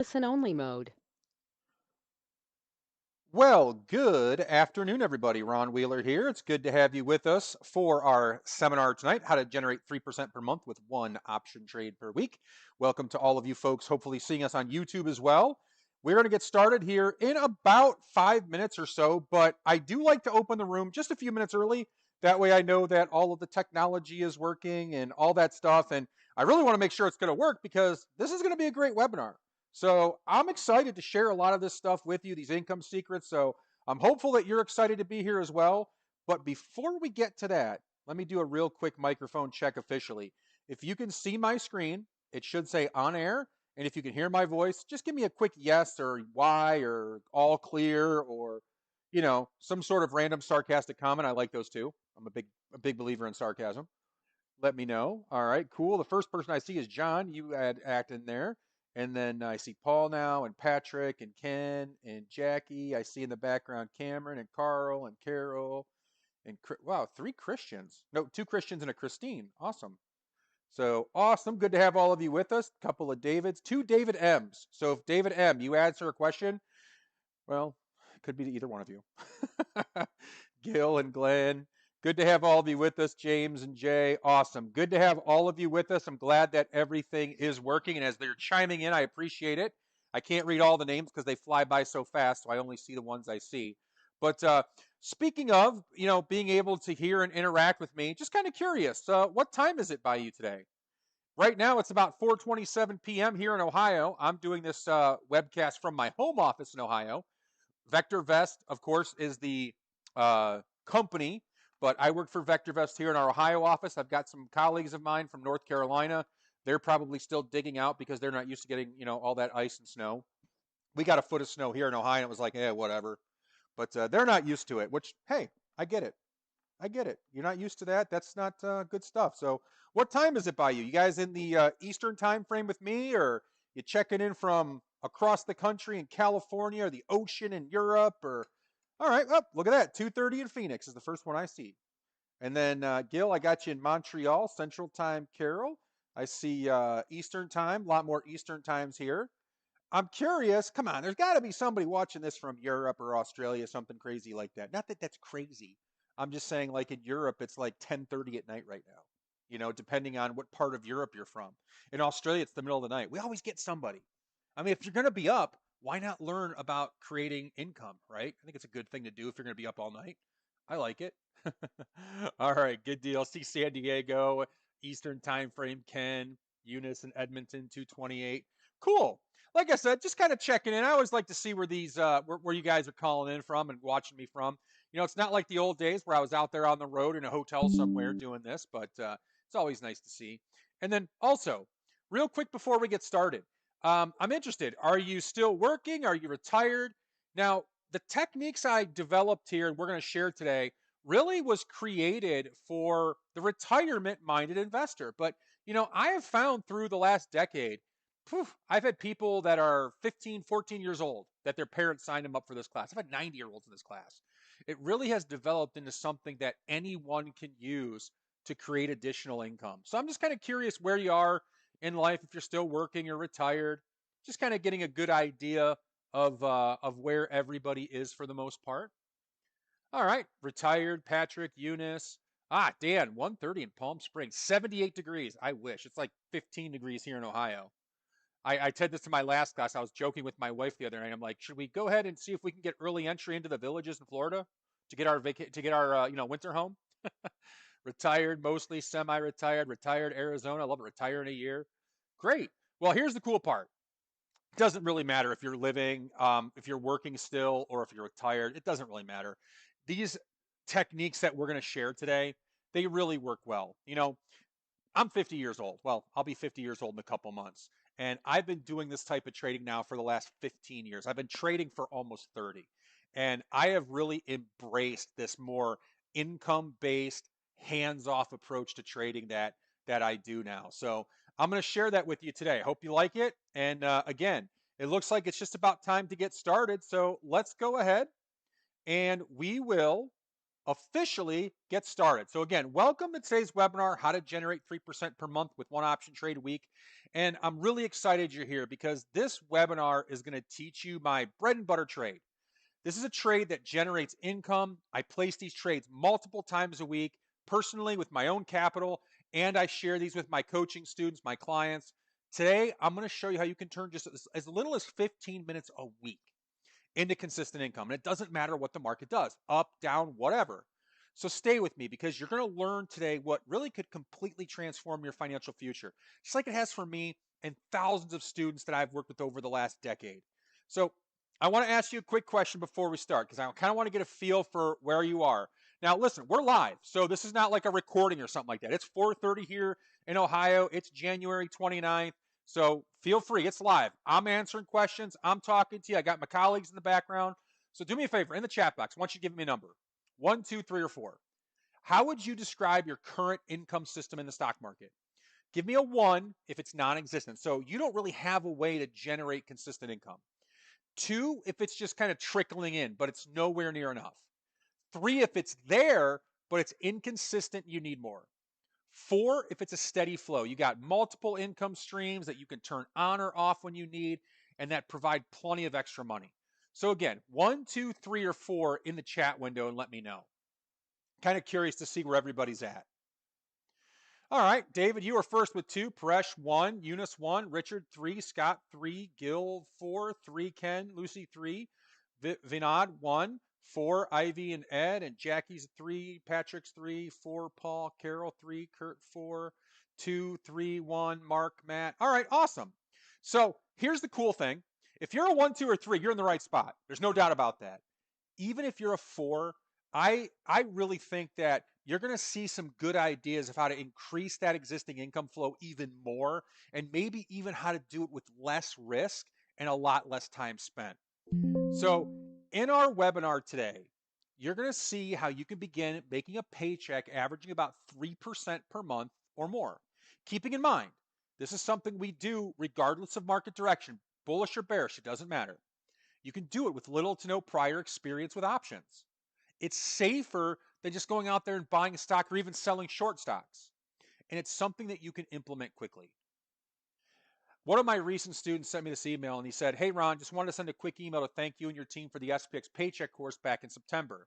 Listen only mode. Well, good afternoon, everybody. Ron Wheeler here. It's good to have you with us for our seminar tonight, How to Generate 3% per month with one option trade per week. Welcome to all of you folks, hopefully seeing us on YouTube as well. We're going to get started here in about 5 minutes or so, but I do like to open the room just a few minutes early. That way I know that all of the technology is working and all that stuff. And I really want to make sure it's going to work because this is going to be a great webinar. So I'm excited to share a lot of this stuff with you, these income secrets. So I'm hopeful that you're excited to be here as well. But before we get to that, let me do a real quick microphone check officially. If you can see my screen, it should say on air. And if you can hear my voice, just give me a quick yes or Y or all clear or, some sort of random sarcastic comment. I like those too. I'm a big believer in sarcasm. Let me know. All right, cool. The first person I see is John. You had act in there. And then I see Paul now, and Patrick, and Ken, and Jackie. I see in the background Cameron, and Carl, and Carol, and wow, 3 Christians. No, 2 Christians and a Christine. Awesome. So awesome. Good to have all of you with us. Couple of Davids, 2 David M's. So if David M, you answer a question, well, it could be to either one of you. Gil and Glenn. Good to have all of you with us, James and Jay. Awesome. Good to have all of you with us. I'm glad that everything is working. And as they're chiming in, I appreciate it. I can't read all the names because they fly by so fast, so I only see the ones I see. But speaking of, being able to hear and interact with me, just kind of curious, what time is it by you today? Right now, it's about 4:27 p.m. here in Ohio. I'm doing this webcast from my home office in Ohio. VectorVest, of course, is the company, but I work for VectorVest here in our Ohio office. I've got some colleagues of mine from North Carolina. They're probably still digging out because they're not used to getting, all that ice and snow. We got a foot of snow here in Ohio, and it was like, whatever. But they're not used to it, which, hey, I get it. I get it. You're not used to that. That's not good stuff. So, what time is it by you? You guys in the Eastern time frame with me, or you checking in from across the country in California, or the ocean in Europe, or all right? Oh, look at that. 2:30 in Phoenix is the first one I see. And then Gil, I got you in Montreal Central Time. Carol, I see Eastern Time. A lot more Eastern times here. I'm curious. Come on, there's got to be somebody watching this from Europe or Australia, something crazy like that. Not that that's crazy. I'm just saying, like in Europe, it's like 10:30 at night right now. Depending on what part of Europe you're from. In Australia, it's the middle of the night. We always get somebody. I mean, if you're going to be up, why not learn about creating income, right? I think it's a good thing to do if you're going to be up all night. I like it. All right, good deal. See San Diego, Eastern time frame, Ken, Eunice, and Edmonton, 228. Cool. Like I said, just kind of checking in. I always like to see where these where you guys are calling in from and watching me from. It's not like the old days where I was out there on the road in a hotel somewhere doing this, but it's always nice to see. And then also, real quick before we get started, I'm interested. Are you still working? Are you retired? Now, the techniques I developed here and we're going to share today really was created for the retirement minded investor. But, I have found through the last decade, I've had people that are 15, 14 years old that their parents signed them up for this class. I've had 90-year-olds in this class. It really has developed into something that anyone can use to create additional income. So I'm just kind of curious where you are in life, if you're still working or retired, just kind of getting a good idea of where everybody is for the most part. All right, retired Patrick, Eunice. Dan, 1:30 in Palm Springs, 78 degrees. I wish. It's like 15 degrees here in Ohio. I said this to my last class. I was joking with my wife the other night. I'm like, should we go ahead and see if we can get early entry into the villages in Florida to get our winter home? Retired, mostly semi-retired, retired Arizona. I love it. Retire in a year. Great. Well, here's the cool part. It doesn't really matter if you're living, if you're working still, or if you're retired. It doesn't really matter. These techniques that we're going to share today, they really work well. I'm 50 years old. Well, I'll be 50 years old in a couple months. And I've been doing this type of trading now for the last 15 years. I've been trading for almost 30. And I have really embraced this more income-based, hands-off approach to trading that I do now. So I'm going to share that with you today. I hope you like it. And again, it looks like it's just about time to get started. So let's go ahead and we will officially get started. So again, welcome to today's webinar, How to Generate 3% per month with one option trade a week. And I'm really excited you're here because this webinar is going to teach you my bread and butter trade. This is a trade that generates income. I place these trades multiple times a week, personally with my own capital, and I share these with my coaching students, my clients. Today, I'm going to show you how you can turn just as little as 15 minutes a week into consistent income. And it doesn't matter what the market does, up, down, whatever. So stay with me because you're going to learn today what really could completely transform your financial future, just like it has for me and thousands of students that I've worked with over the last decade. So I want to ask you a quick question before we start because I kind of want to get a feel for where you are. Now, listen, we're live, so this is not like a recording or something like that. It's 4:30 here in Ohio. It's January 29th. So feel free, it's live. I'm answering questions. I'm talking to you. I got my colleagues in the background. So do me a favor in the chat box. I want you to give me a number 1, 2, 3, or 4. How would you describe your current income system in the stock market? Give me a 1 if it's non existent. So you don't really have a way to generate consistent income. 2 if it's just kind of trickling in, but it's nowhere near enough. 3 if it's there, but it's inconsistent, you need more. 4 if it's a steady flow. You got multiple income streams that you can turn on or off when you need and that provide plenty of extra money. So again, 1, 2, 3, or 4 in the chat window and let me know. Kind of curious to see where everybody's at. All right, David, you were first with 2. Paresh 1, Eunice 1, Richard 3, Scott 3, Gil 4, 3, Ken, Lucy 3, Vinod 1, 4, Ivy and Ed, and Jackie's 3, Patrick's 3, 4, Paul, Carol 3, Kurt 4, 2, 3, 1, Mark, Matt. All right, awesome. So here's the cool thing. If you're a 1, 2, or 3, you're in the right spot. There's no doubt about that. Even if you're a 4, I really think that you're going to see some good ideas of how to increase that existing income flow even more and maybe even how to do it with less risk and a lot less time spent. So, in our webinar today, you're going to see how you can begin making a paycheck averaging about 3% per month or more. Keeping in mind, this is something we do regardless of market direction, bullish or bearish, it doesn't matter. You can do it with little to no prior experience with options. It's safer than just going out there and buying a stock or even selling short stocks. And it's something that you can implement quickly. One of my recent students sent me this email and he said, "Hey, Ron, just wanted to send a quick email to thank you and your team for the SPX Paycheck course back in September.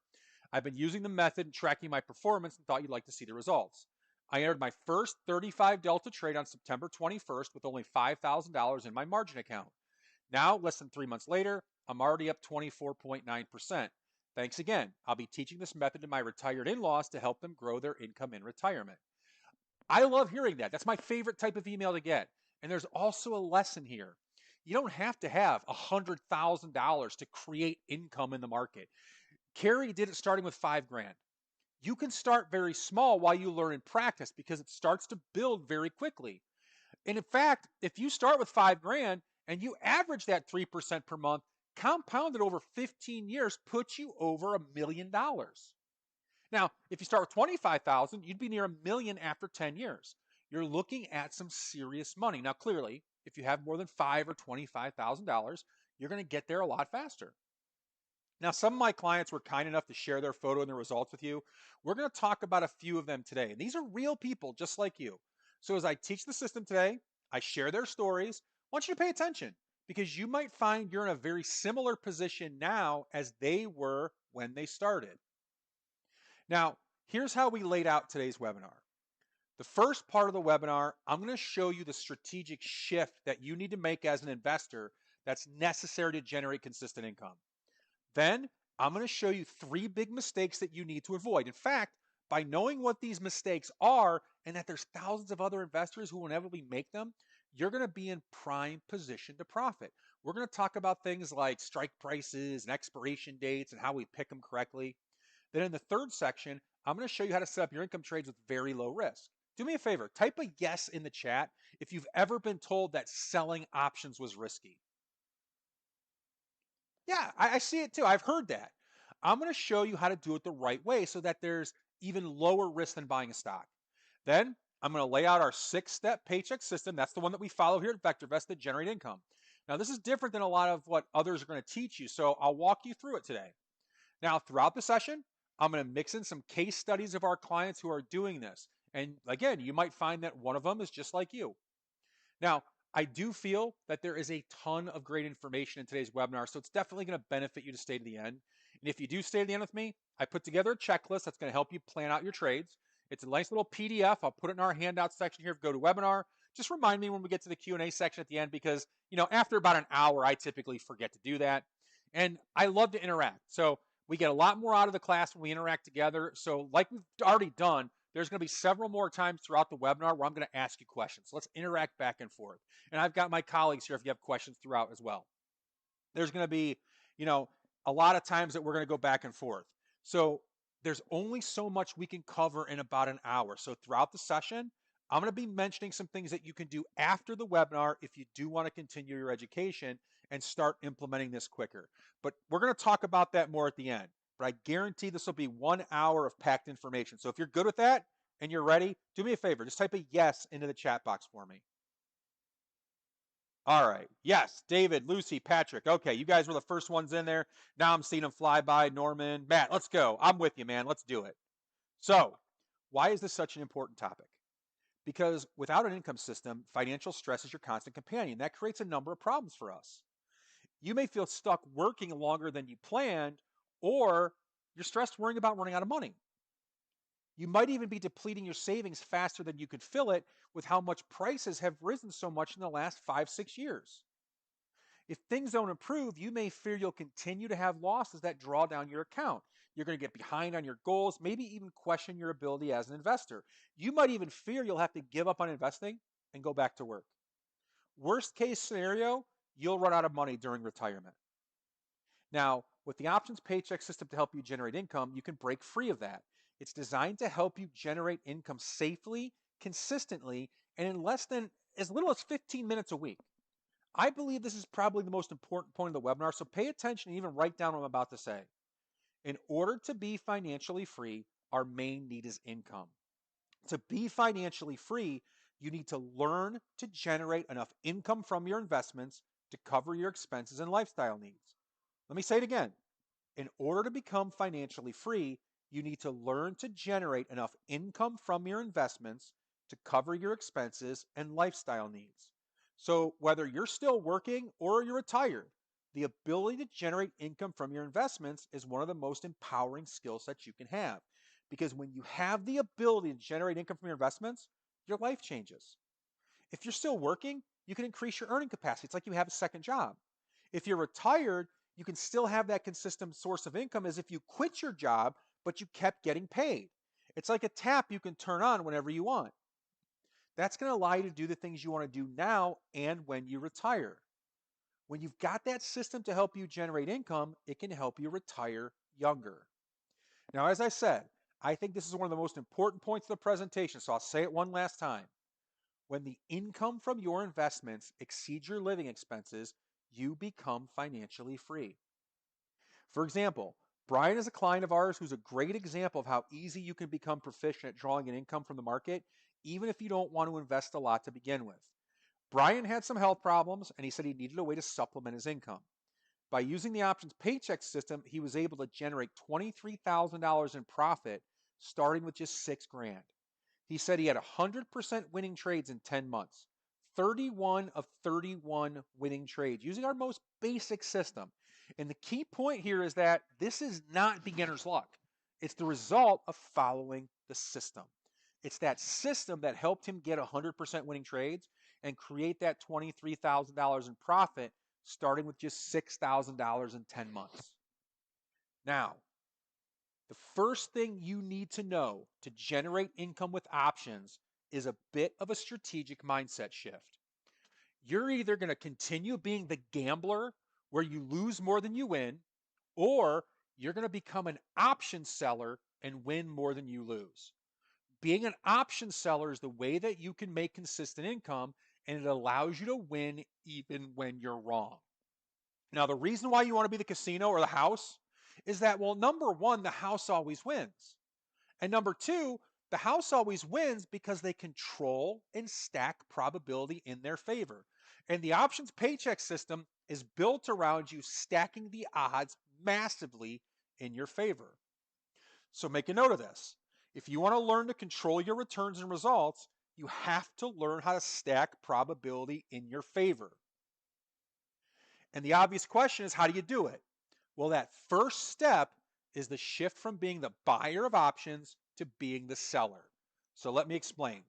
I've been using the method and tracking my performance and thought you'd like to see the results. I entered my first 35 Delta trade on September 21st with only $5,000 in my margin account. Now, less than 3 months later, I'm already up 24.9%. Thanks again. I'll be teaching this method to my retired in-laws to help them grow their income in retirement." I love hearing that. That's my favorite type of email to get. And there's also a lesson here. You don't have to have $100,000 to create income in the market. Carrie did it starting with 5 grand. You can start very small while you learn and practice because it starts to build very quickly. And in fact, if you start with 5 grand and you average that 3% per month, compounded over 15 years puts you over $1,000,000. Now, if you start with 25,000, you'd be near $1,000,000 after 10 years. You're looking at some serious money. Now, clearly, if you have more than $5 or $25,000, you're going to get there a lot faster. Now, some of my clients were kind enough to share their photo and their results with you. We're going to talk about a few of them today. And these are real people just like you. So as I teach the system today, I share their stories. I want you to pay attention because you might find you're in a very similar position now as they were when they started. Now, here's how we laid out today's webinar. The first part of the webinar, I'm going to show you the strategic shift that you need to make as an investor that's necessary to generate consistent income. Then I'm going to show you 3 big mistakes that you need to avoid. In fact, by knowing what these mistakes are and that there's thousands of other investors who will inevitably make them, you're going to be in prime position to profit. We're going to talk about things like strike prices and expiration dates and how we pick them correctly. Then in the third section, I'm going to show you how to set up your income trades with very low risk. Do me a favor, type a yes in the chat if you've ever been told that selling options was risky. Yeah, I see it too. I've heard that. I'm going to show you how to do it the right way so that there's even lower risk than buying a stock. Then I'm going to lay out our 6-step paycheck system. That's the one that we follow here at VectorVest to generate income. Now, this is different than a lot of what others are going to teach you, so I'll walk you through it today. Now, throughout the session, I'm going to mix in some case studies of our clients who are doing this. And again, you might find that one of them is just like you. Now, I do feel that there is a ton of great information in today's webinar, so it's definitely going to benefit you to stay to the end. And if you do stay to the end with me, I put together a checklist that's going to help you plan out your trades. It's a nice little PDF. I'll put it in our handout section here. Go to webinar. Just remind me when we get to the Q&A section at the end because, after about an hour, I typically forget to do that. And I love to interact. So we get a lot more out of the class when we interact together. So like we've already done, there's going to be several more times throughout the webinar where I'm going to ask you questions. So let's interact back and forth. And I've got my colleagues here if you have questions throughout as well. There's going to be, a lot of times that we're going to go back and forth. So there's only so much we can cover in about an hour. So throughout the session, I'm going to be mentioning some things that you can do after the webinar if you do want to continue your education and start implementing this quicker. But we're going to talk about that more at the end. But I guarantee this will be 1 hour of packed information. So if you're good with that and you're ready, do me a favor. Just type a yes into the chat box for me. All right. Yes, David, Lucy, Patrick. Okay, you guys were the first ones in there. Now I'm seeing them fly by. Norman, Matt, let's go. I'm with you, man. Let's do it. So, why is this such an important topic? Because without an income system, financial stress is your constant companion. That creates a number of problems for us. You may feel stuck working longer than you planned, or you're stressed worrying about running out of money. You might even be depleting your savings faster than you could fill it with how much prices have risen so much in the last 5, 6 years. If things don't improve, you may fear you'll continue to have losses that draw down your account. You're going to get behind on your goals, maybe even question your ability as an investor. You might even fear you'll have to give up on investing and go back to work. Worst case scenario, you'll run out of money during retirement. Now, with the options paycheck system to help you generate income, you can break free of that. It's designed to help you generate income safely, consistently, and in less than as little as 15 minutes a week. I believe this is probably the most important point of the webinar, so pay attention and even write down what I'm about to say. In order to be financially free, our main need is income. To be financially free, you need to learn to generate enough income from your investments to cover your expenses and lifestyle needs. Let me say it again. In order to become financially free, you need to learn to generate enough income from your investments to cover your expenses and lifestyle needs. So, whether you're still working or you're retired, the ability to generate income from your investments is one of the most empowering skill sets you can have. Because when you have the ability to generate income from your investments, your life changes. If you're still working, you can increase your earning capacity. It's like you have a second job. If you're retired, you can still have that consistent source of income as if you quit your job, but you kept getting paid. It's like a tap you can turn on whenever you want. That's going to allow you to do the things you want to do now and when you retire. When you've got that system to help you generate income, it can help you retire younger. Now, as I said, I think this is one of the most important points of the presentation, so I'll say it one last time. When the income from your investments exceeds your living expenses, you become financially free. For example, Brian is a client of ours who's a great example of how easy you can become proficient at drawing an income from the market, even if you don't want to invest a lot to begin with. Brian had some health problems, and he said he needed a way to supplement his income. By using the options paycheck system, he was able to generate $23,000 in profit, starting with just $6,000. He said he had 100% winning trades in 10 months, 31 of 31 winning trades using our most basic system. And the key point here is that this is not beginner's luck. It's the result of following the system. It's that system that helped him get 100% winning trades and create that $23,000 in profit, starting with just $6,000 in 10 months. Now, the first thing you need to know to generate income with options is a bit of a strategic mindset shift. You're either going to continue being the gambler where you lose more than you win, or you're going to become an option seller and win more than you lose. Being an option seller is the way that you can make consistent income, and it allows you to win even when you're wrong. Now, the reason why you want to be the casino or the house is that, well, number one, the house always wins. And number two, the house always wins because they control and stack probability in their favor. And the options paycheck system is built around you stacking the odds massively in your favor. So make a note of this. If you want to learn to control your returns and results, You have to learn how to stack probability in your favor. And the obvious question is, how do you do it? Well, that first step is the shift from being the buyer of options to being the seller. So let me explain.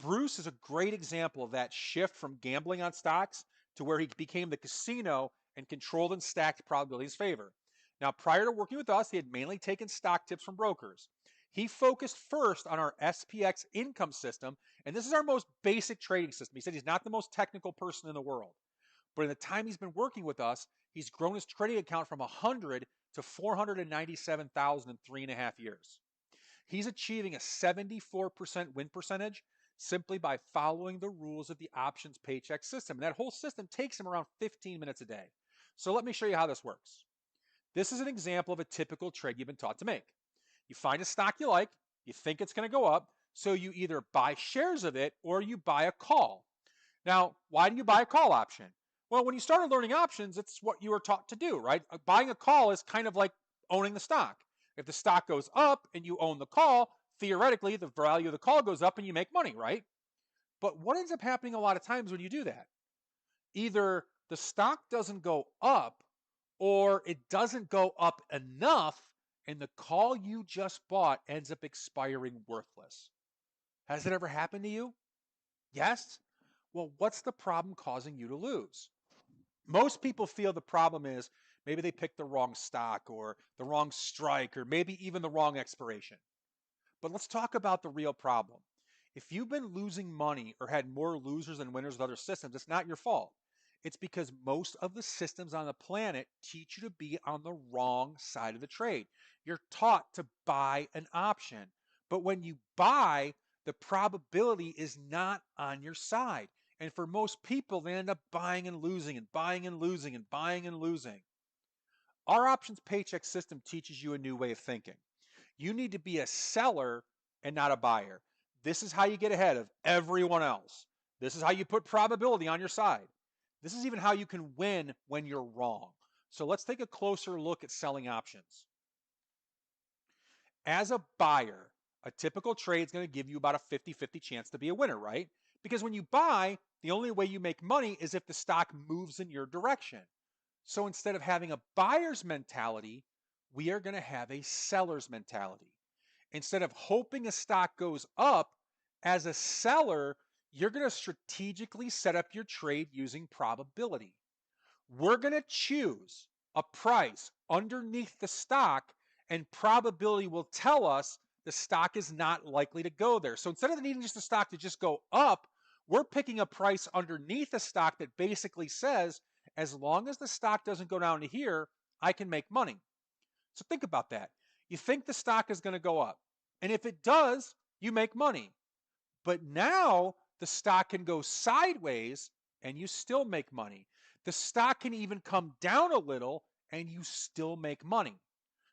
Bruce is a great example of that shift from gambling on stocks to where he became the casino and controlled and stacked probability's favor. Now, prior to working with us, he had mainly taken stock tips from brokers. He focused first on our SPX income system, and this is our most basic trading system. He said he's not the most technical person in the world, but in the time he's been working with us, he's grown his trading account from 100 to 497,000 in 3.5 years. He's achieving a 74% win percentage simply by following the rules of the options paycheck system. And that whole system takes him around 15 minutes a day. So let me show you how this works. This is an example of a typical trade you've been taught to make. You find a stock you like, you think it's going to go up, so you either buy shares of it or you buy a call. Now, why do you buy a call option? Well, when you started learning options, it's what you were taught to do, right? Buying a call is kind of like owning the stock. If the stock goes up and you own the call, theoretically, the value of the call goes up and you make money, right? But what ends up happening a lot of times when you do that? Either the stock doesn't go up or it doesn't go up enough and the call you just bought ends up expiring worthless. Has it ever happened to you? Yes? Well, what's the problem causing you to lose? Most people feel the problem is maybe they picked the wrong stock or the wrong strike or maybe even the wrong expiration. But let's talk about the real problem. If you've been losing money or had more losers than winners with other systems, it's not your fault. It's because most of the systems on the planet teach you to be on the wrong side of the trade. You're taught to buy an option. But when you buy, the probability is not on your side. And for most people, they end up buying and losing and buying and losing and buying and losing. Our options paycheck system teaches you a new way of thinking. You need to be a seller and not a buyer. This is how you get ahead of everyone else. This is how you put probability on your side. This is even how you can win when you're wrong. So let's take a closer look at selling options. As a buyer, a typical trade is going to give you about a 50-50 chance to be a winner, right? Because when you buy, the only way you make money is if the stock moves in your direction. So instead of having a buyer's mentality, we are going to have a seller's mentality. Instead of hoping a stock goes up, as a seller, you're going to strategically set up your trade using probability. We're going to choose a price underneath the stock, and probability will tell us the stock is not likely to go there. So instead of needing just the stock to just go up, we're picking a price underneath the stock that basically says, as long as the stock doesn't go down to here, I can make money. So think about that. You think the stock is going to go up. And if it does, you make money. But now the stock can go sideways and you still make money. The stock can even come down a little and you still make money.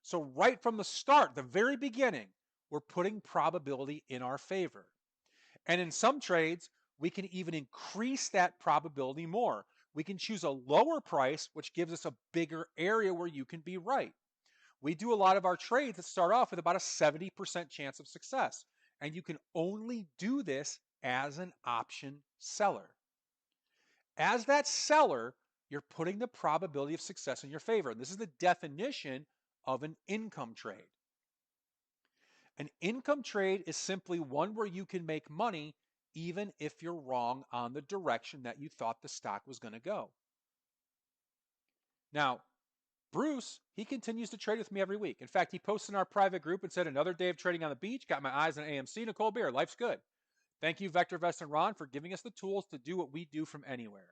So right from the start, the very beginning, we're putting probability in our favor. And in some trades, we can even increase that probability more. We can choose a lower price, which gives us a bigger area where you can be right. We do a lot of our trades that start off with about a 70% chance of success. And you can only do this as an option seller. As that seller, you're putting the probability of success in your favor. And this is the definition of an income trade. An income trade is simply one where you can make money even if you're wrong on the direction that you thought the stock was going to go. Now, Bruce, he continues to trade with me every week. In fact, he posted in our private group and said, another day of trading on the beach, got my eyes on AMC and a cold beer. Life's good. Thank you, VectorVest and Ron, for giving us the tools to do what we do from anywhere.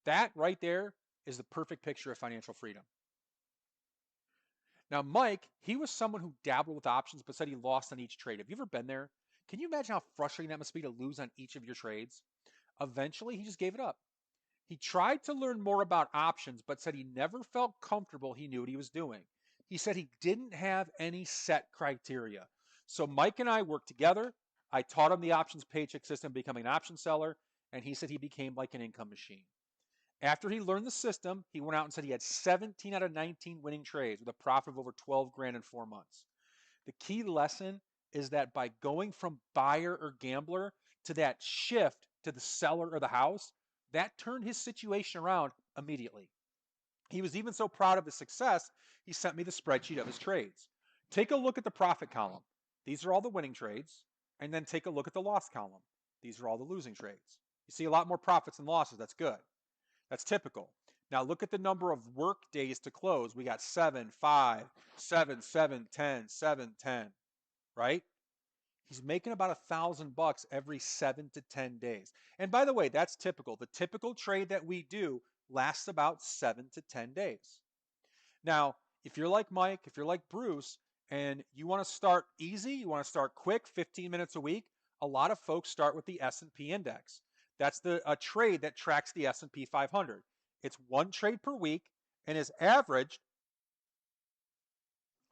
That right there is the perfect picture of financial freedom. Now, Mike, he was someone who dabbled with options but said he lost on each trade. Have you ever been there? Can you imagine how frustrating that must be to lose on each of your trades? Eventually, he just gave it up. He tried to learn more about options, but said he never felt comfortable he knew what he was doing. He said he didn't have any set criteria. So Mike and I worked together. I taught him the options paycheck system, becoming an option seller, and he said he became like an income machine. After he learned the system, he went out and said he had 17 out of 19 winning trades with a profit of over 12 grand in 4 months. The key lesson is that by going from buyer or gambler to that shift to the seller of the house, that turned his situation around immediately. He was even so proud of his success, he sent me the spreadsheet of his trades. Take a look at the profit column. These are all the winning trades. And then take a look at the loss column. These are all the losing trades. You see a lot more profits than losses. That's good. That's typical. Now look at the number of work days to close. We got 7, 5, 7, 7, 10, 7, 10, right? He's making about $1,000 every 7 to 10 days. And by the way, that's typical. The typical trade that we do lasts about 7 to 10 days. Now, if you're like Mike, if you're like Bruce, and you want to start easy, you want to start quick, 15 minutes a week, a lot of folks start with the S&P index. That's a trade that tracks the S&P 500. It's one trade per week and is averaged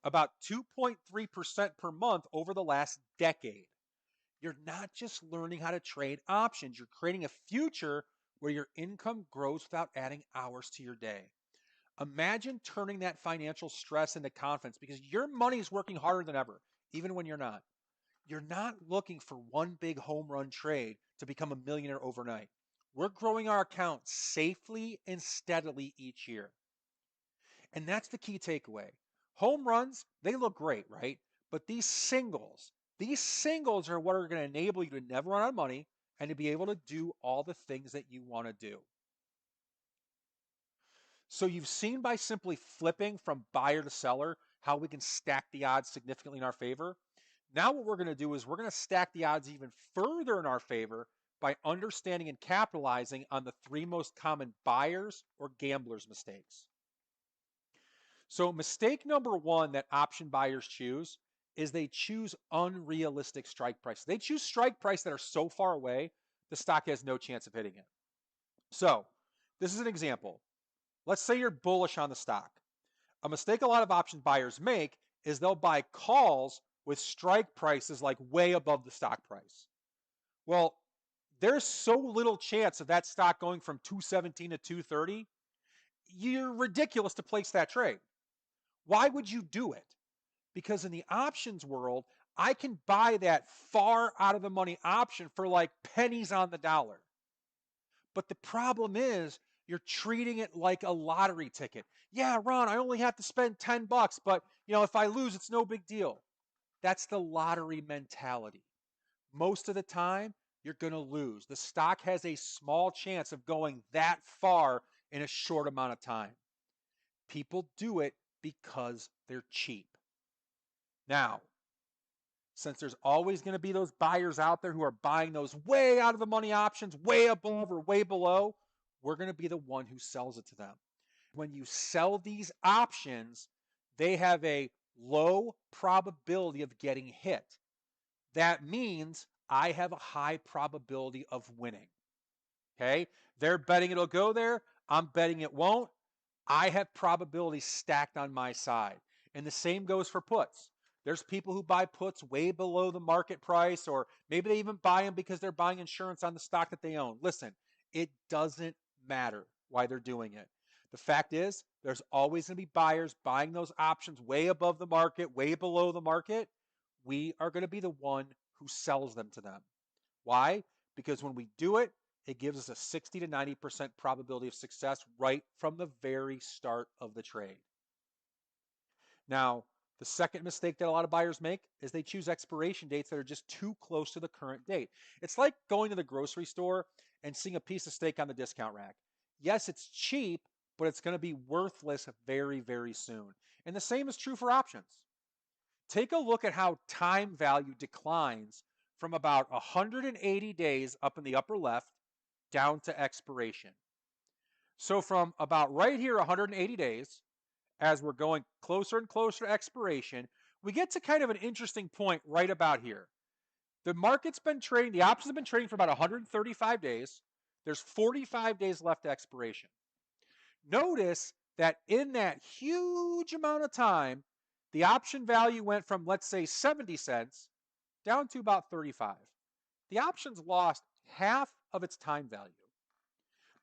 about 2.3% per month over the last decade. You're not just learning how to trade options, you're creating a future where your income grows without adding hours to your day. Imagine turning that financial stress into confidence because your money is working harder than ever, even when you're not. You're not looking for one big home run trade to become a millionaire overnight. We're growing our account safely and steadily each year. And that's the key takeaway. Home runs, they look great, right? But these singles are what are going to enable you to never run out of money and to be able to do all the things that you want to do. So you've seen by simply flipping from buyer to seller how we can stack the odds significantly in our favor. Now what we're going to do is we're going to stack the odds even further in our favor by understanding and capitalizing on the three most common buyers or gamblers' mistakes. So mistake number one that option buyers choose is they choose unrealistic strike prices. They choose strike prices that are so far away, the stock has no chance of hitting it. So this is an example. Let's say you're bullish on the stock. A mistake a lot of option buyers make is they'll buy calls with strike prices like way above the stock price. Well, there's so little chance of that stock going from 217 to 230. You're ridiculous to place that trade. Why would you do it? Because in the options world, I can buy that far out of the money option for like pennies on the dollar. But the problem is you're treating it like a lottery ticket. Yeah, Ron, I only have to spend $10, but if I lose, it's no big deal. That's the lottery mentality. Most of the time, you're going to lose. The stock has a small chance of going that far in a short amount of time. People do it because they're cheap. Now, since there's always going to be those buyers out there who are buying those way out of the money options, way above or way below, we're going to be the one who sells it to them. When you sell these options, they have a low probability of getting hit. That means I have a high probability of winning. Okay? They're betting it'll go there. I'm betting it won't. I have probability stacked on my side. And the same goes for puts. There's people who buy puts way below the market price, or maybe they even buy them because they're buying insurance on the stock that they own. Listen, it doesn't matter why they're doing it. The fact is, there's always going to be buyers buying those options way above the market, way below the market. We are going to be the one who sells them to them. Why? Because when we do it, it gives us a 60 to 90% probability of success right from the very start of the trade. Now, the second mistake that a lot of buyers make is they choose expiration dates that are just too close to the current date. It's like going to the grocery store and seeing a piece of steak on the discount rack. Yes, it's cheap, but it's going to be worthless very, very soon. And the same is true for options. Take a look at how time value declines from about 180 days up in the upper left down to expiration. So from about right here, 180 days, as we're going closer and closer to expiration, we get to kind of an interesting point right about here. The market's been trading, the options have been trading for about 135 days. There's 45 days left to expiration. Notice that in that huge amount of time, the option value went from, let's say, 70 cents down to about 35. The options lost half of its time value.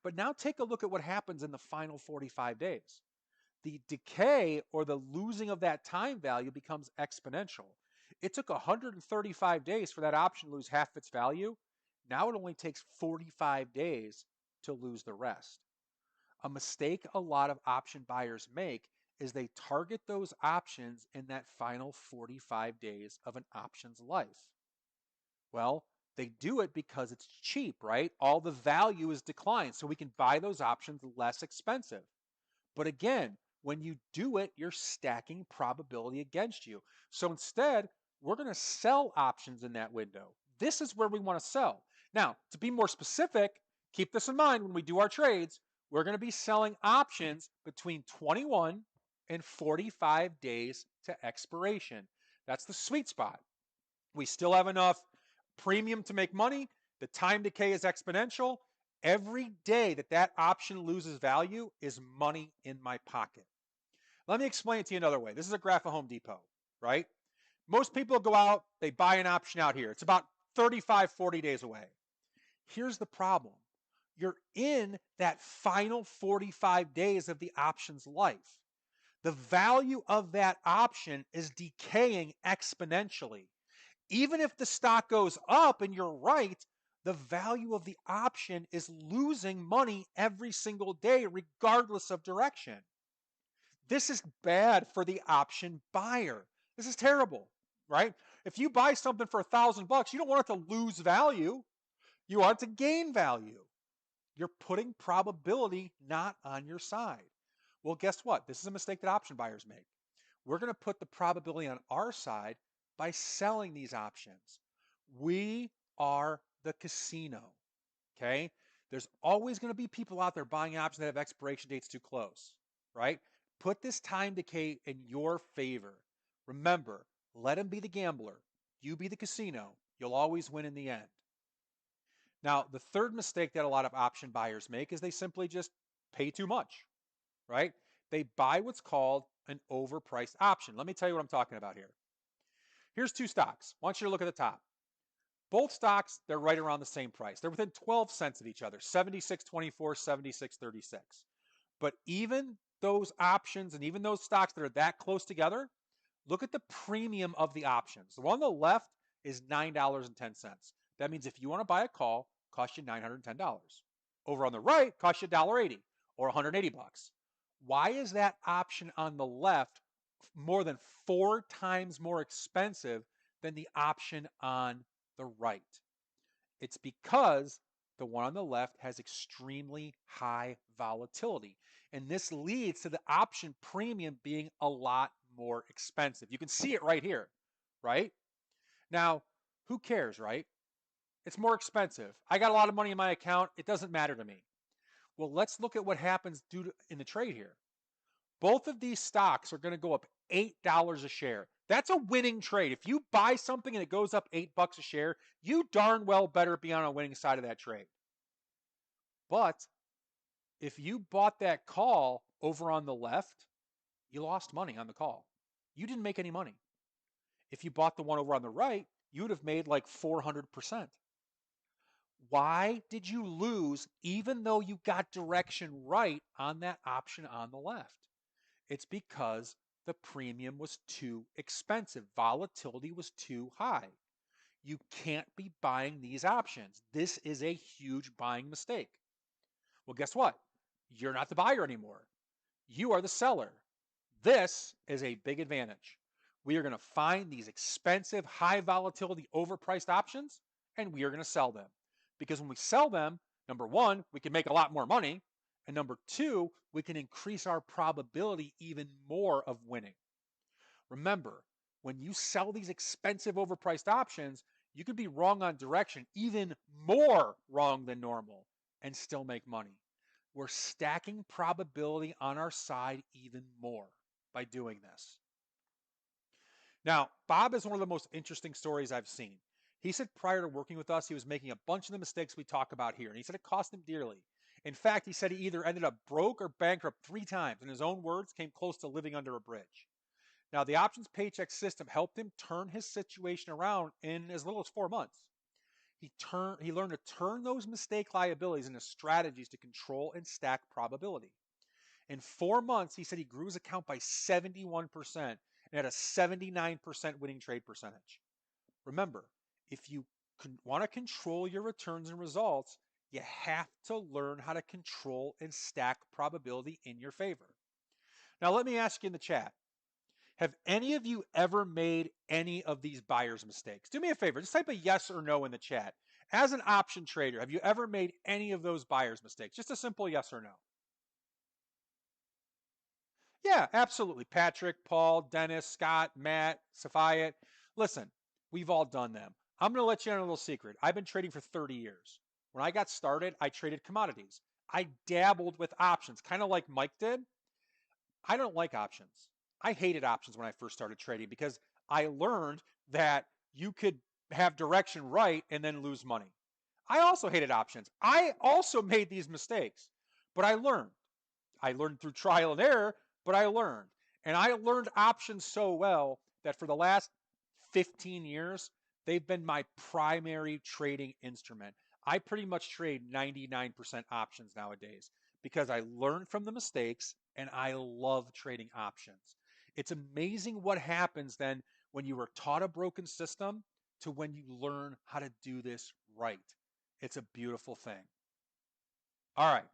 But now take a look at what happens in the final 45 days. The decay or the losing of that time value becomes exponential. It took 135 days for that option to lose half its value. Now it only takes 45 days to lose the rest. A mistake a lot of option buyers make is they target those options in that final 45 days of an option's life. Well, they do it because it's cheap, right? All the value is declined, so we can buy those options less expensive. But again, when you do it, you're stacking probability against you. So instead, we're going to sell options in that window. This is where we want to sell. Now, to be more specific, keep this in mind when we do our trades. We're going to be selling options between 21 and 45 days to expiration. That's the sweet spot. We still have enough premium to make money. The time decay is exponential. Every day that that option loses value is money in my pocket. Let me explain it to you another way. This is a graph of Home Depot, right? Most people go out, they buy an option out here. It's about 35, 40 days away. Here's the problem. You're in that final 45 days of the option's life. The value of that option is decaying exponentially. Even if the stock goes up and you're right, the value of the option is losing money every single day, regardless of direction. This is bad for the option buyer. This is terrible, right? If you buy something for $1,000, you don't want it to lose value. You want it to gain value. You're putting probability not on your side. Well, guess what? This is a mistake that option buyers make. We're going to put the probability on our side by selling these options. We are the casino, okay? There's always going to be people out there buying options that have expiration dates too close, right? Put this time decay in your favor. Remember, let him be the gambler. You be the casino. You'll always win in the end. Now, the third mistake that a lot of option buyers make is they simply just pay too much, right? They buy what's called an overpriced option. Let me tell you what I'm talking about here. Here's two stocks. I want you to look at the top. Both stocks, they're right around the same price. They're within 12 cents of each other, 76.24, 76.36. But even those options and even those stocks that are that close together, look at the premium of the options. The one on the left is $9.10. That means if you want to buy a call, it costs you $910. Over on the right, costs you $1.80 or 180 bucks. Why is that option on the left more than 4 times more expensive than the option on the right? It's because the one on the left has extremely high volatility. And this leads to the option premium being a lot more expensive. You can see it right here, right? Now, who cares, right? It's more expensive. I got a lot of money in my account. It doesn't matter to me. Well, let's look at what happens in the trade here. Both of these stocks are going to go up $8 a share. That's a winning trade. If you buy something and it goes up $8 a share, you darn well better be on a winning side of that trade. But if you bought that call over on the left, you lost money on the call. You didn't make any money. If you bought the one over on the right, you would have made like 400%. Why did you lose even though you got direction right on that option on the left? It's because the premium was too expensive. Volatility was too high. You can't be buying these options. This is a huge buying mistake. Well, guess what? You're not the buyer anymore. You are the seller. This is a big advantage. We are going to find these expensive, high volatility, overpriced options, and we are going to sell them. Because when we sell them, number one, we can make a lot more money. And number two, we can increase our probability even more of winning. Remember, when you sell these expensive, overpriced options, you could be wrong on direction, even more wrong than normal, and still make money. We're stacking probability on our side even more by doing this. Now, Bob is one of the most interesting stories I've seen. He said prior to working with us, he was making a bunch of the mistakes we talk about here, and he said it cost him dearly. In fact, he said he either ended up broke or bankrupt 3 times. In his own words, came close to living under a bridge. Now, the options paycheck system helped him turn his situation around in as little as 4 months. He learned to turn those mistake liabilities into strategies to control and stack probability. In 4 months, he said he grew his account by 71% and had a 79% winning trade percentage. Remember, if you want to control your returns and results, you have to learn how to control and stack probability in your favor. Now, let me ask you in the chat, have any of you ever made any of these buyer's mistakes? Do me a favor, just type a yes or no in the chat. As an option trader, have you ever made any of those buyer's mistakes? Just a simple yes or no. Yeah, absolutely. Patrick, Paul, Dennis, Scott, Matt, Safayette. Listen, we've all done them. I'm going to let you in on a little secret. I've been trading for 30 years. When I got started, I traded commodities. I dabbled with options, kind of like Mike did. I don't like options. I hated options when I first started trading because I learned that you could have direction right and then lose money. I also hated options. I also made these mistakes, but I learned. I learned through trial and error, but I learned. And I learned options so well that for the last 15 years, they've been my primary trading instrument. I pretty much trade 99% options nowadays because I learned from the mistakes and I love trading options. It's amazing what happens then when you are taught a broken system to when you learn how to do this right. It's a beautiful thing. All right.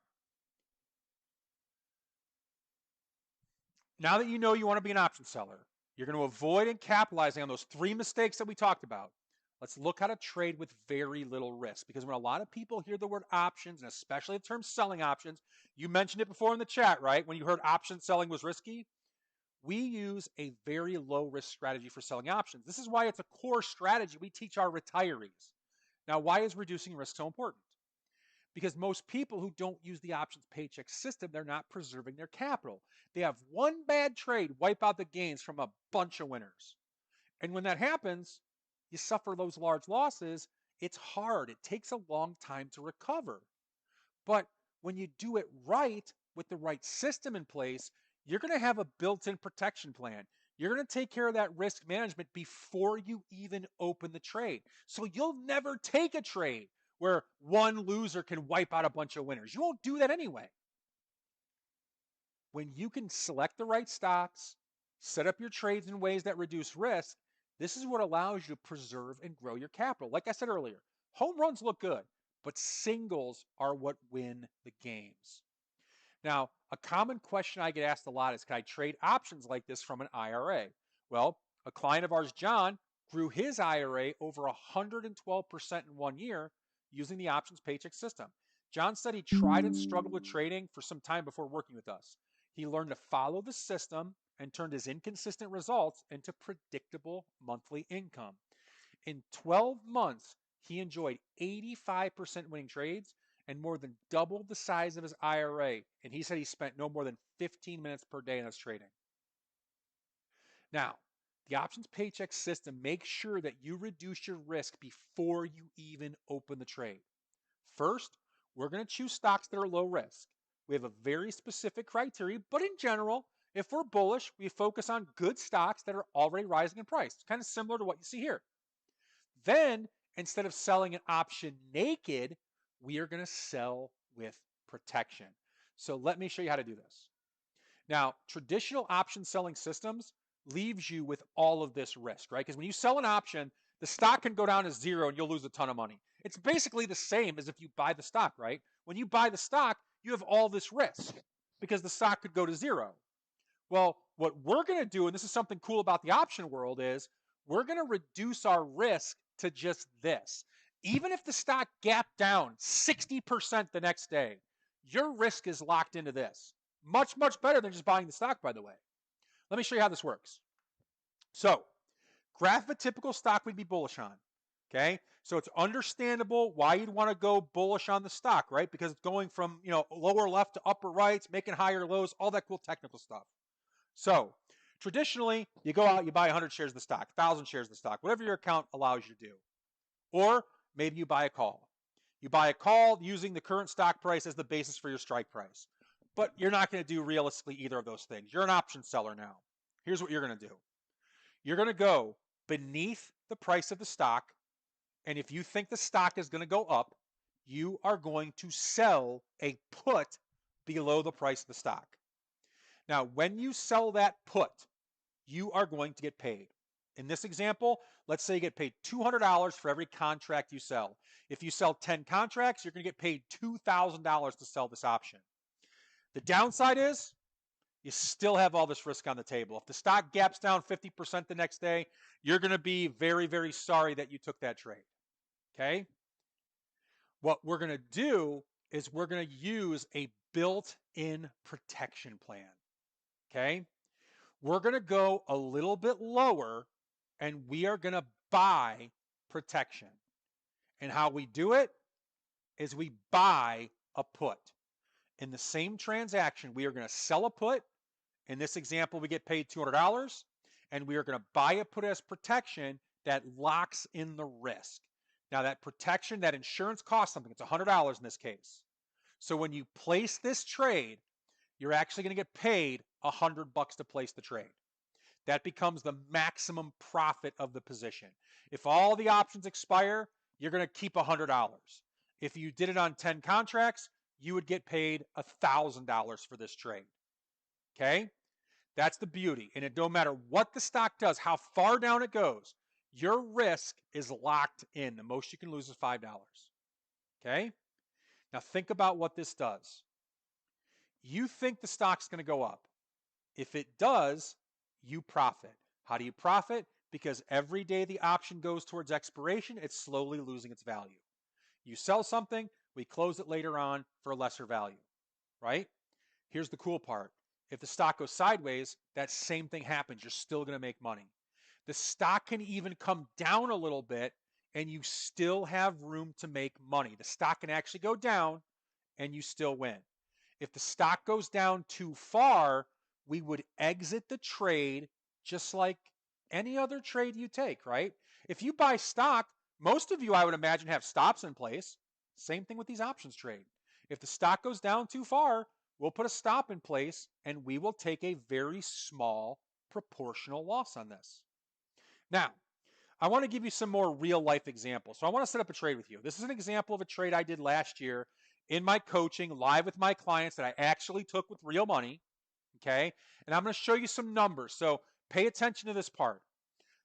Now that you know you want to be an option seller, you're going to avoid and capitalizing on those three mistakes that we talked about. Let's look how to trade with very little risk. Because when a lot of people hear the word options, and especially the term selling options, you mentioned it before in the chat, right? When you heard option selling was risky, we use a very low risk strategy for selling options. This is why it's a core strategy we teach our retirees. Now, why is reducing risk so important? Because most people who don't use the options paycheck system, they're not preserving their capital. They have one bad trade wipe out the gains from a bunch of winners. And when that happens, you suffer those large losses. It's hard. It takes a long time to recover. But when you do it right with the right system in place, you're going to have a built-in protection plan. You're going to take care of that risk management before you even open the trade. So you'll never take a trade where one loser can wipe out a bunch of winners. You won't do that anyway. When you can select the right stocks, set up your trades in ways that reduce risk, this is what allows you to preserve and grow your capital. Like I said earlier, home runs look good, but singles are what win the games. Now, a common question I get asked a lot is, can I trade options like this from an IRA? Well, a client of ours, John, grew his IRA over 112% in 1 year using the options paycheck system. John said he tried and struggled with trading for some time before working with us. He learned to follow the system and turned his inconsistent results into predictable monthly income. In 12 months, he enjoyed 85% winning trades and more than doubled the size of his IRA. And he said he spent no more than 15 minutes per day in his trading. Now, the options paycheck system makes sure that you reduce your risk before you even open the trade. First, we're going to choose stocks that are low risk. We have a very specific criteria, but in general, if we're bullish, we focus on good stocks that are already rising in price. It's kind of similar to what you see here. Then, instead of selling an option naked, we are going to sell with protection. So let me show you how to do this. Now, traditional option selling systems leaves you with all of this risk, right? Because when you sell an option, the stock can go down to zero and you'll lose a ton of money. It's basically the same as if you buy the stock, right? When you buy the stock, you have all this risk because the stock could go to zero. Well, what we're going to do, and this is something cool about the option world, is we're going to reduce our risk to just this. Even if the stock gapped down 60% the next day, your risk is locked into this. Much, much better than just buying the stock, by the way. Let me show you how this works. So, graph a typical stock we'd be bullish on. Okay, so it's understandable why you'd want to go bullish on the stock, right? Because it's going from lower left to upper right, it's making higher lows, all that cool technical stuff. So traditionally, you go out, you buy 100 shares of the stock, 1,000 shares of the stock, whatever your account allows you to do. Or maybe you buy a call. You buy a call using the current stock price as the basis for your strike price. But you're not going to do realistically either of those things. You're an option seller now. Here's what you're going to do. You're going to go beneath the price of the stock, and if you think the stock is going to go up, you are going to sell a put below the price of the stock. Now, when you sell that put, you are going to get paid. In this example, let's say you get paid $200 for every contract you sell. If you sell 10 contracts, you're going to get paid $2,000 to sell this option. The downside is you still have all this risk on the table. If the stock gaps down 50% the next day, you're going to be very, very sorry that you took that trade. Okay? What we're going to do is we're going to use a built-in protection plan. Okay? We're going to go a little bit lower and we are going to buy protection. And how we do it is we buy a put. In the same transaction, we are going to sell a put. In this example, we get paid $200, and we are going to buy a put as protection that locks in the risk. Now, that protection, that insurance costs something. It's $100 in this case. So when you place this trade, you're actually going to get paid $100 to place the trade. That becomes the maximum profit of the position. If all the options expire, you're going to keep $100. If you did it on 10 contracts, you would get paid $1,000 for this trade. Okay? That's the beauty. And it don't matter what the stock does, how far down it goes, your risk is locked in. The most you can lose is $5. Okay? Now think about what this does. You think the stock's going to go up. If it does, you profit. How do you profit? Because every day the option goes towards expiration, it's slowly losing its value. You sell something, we close it later on for a lesser value, right? Here's the cool part. If the stock goes sideways, that same thing happens. You're still going to make money. The stock can even come down a little bit and you still have room to make money. The stock can actually go down and you still win. If the stock goes down too far, we would exit the trade just like any other trade you take, right? If you buy stock, most of you, I would imagine, have stops in place. Same thing with these options trade. If the stock goes down too far, we'll put a stop in place and we will take a very small proportional loss on this. Now, I want to give you some more real life examples. So I want to set up a trade with you. This is an example of a trade I did last year in my coaching live with my clients that I actually took with real money. Okay. And I'm going to show you some numbers. So pay attention to this part.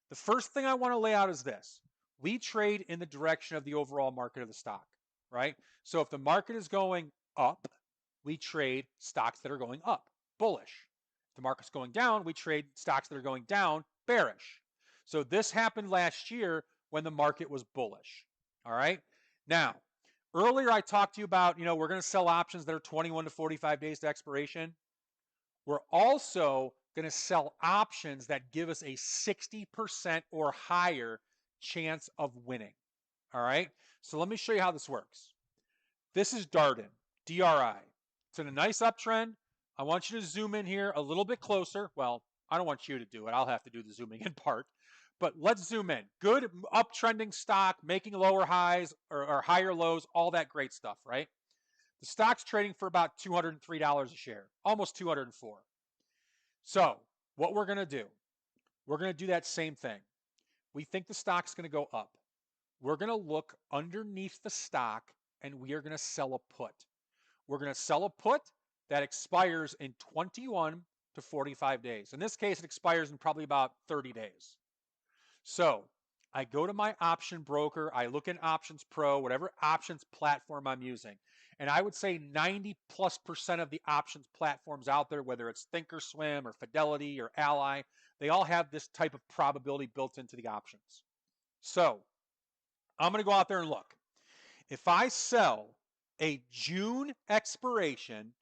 The first thing I want to lay out is this. We trade in the direction of the overall market of the stock, right? So if the market is going up, we trade stocks that are going up, bullish. If the market's going down, we trade stocks that are going down, bearish. So this happened last year when the market was bullish, all right? Now, earlier I talked to you about, we're going to sell options that are 21 to 45 days to expiration. We're also going to sell options that give us a 60% or higher chance of winning, all right? So let me show you how this works. This is Darden, DRI. It's in a nice uptrend. I want you to zoom in here a little bit closer. Well, I don't want you to do it. I'll have to do the zooming in part. But let's zoom in. Good uptrending stock, making lower highs or higher lows, all that great stuff, right? The stock's trading for about $203 a share, almost $204. So what we're going to do, we're going to do that same thing. We think the stock's going to go up. We're going to look underneath the stock and we are going to sell a put. We're going to sell a put that expires in 21 to 45 days. In this case, it expires in probably about 30 days. So I go to my option broker, I look in Options Pro, whatever options platform I'm using, and I would say 90+% of the options platforms out there, whether it's Thinkorswim or Fidelity or Ally, they all have this type of probability built into the options. So I'm going to go out there and look. If I sell a June expiration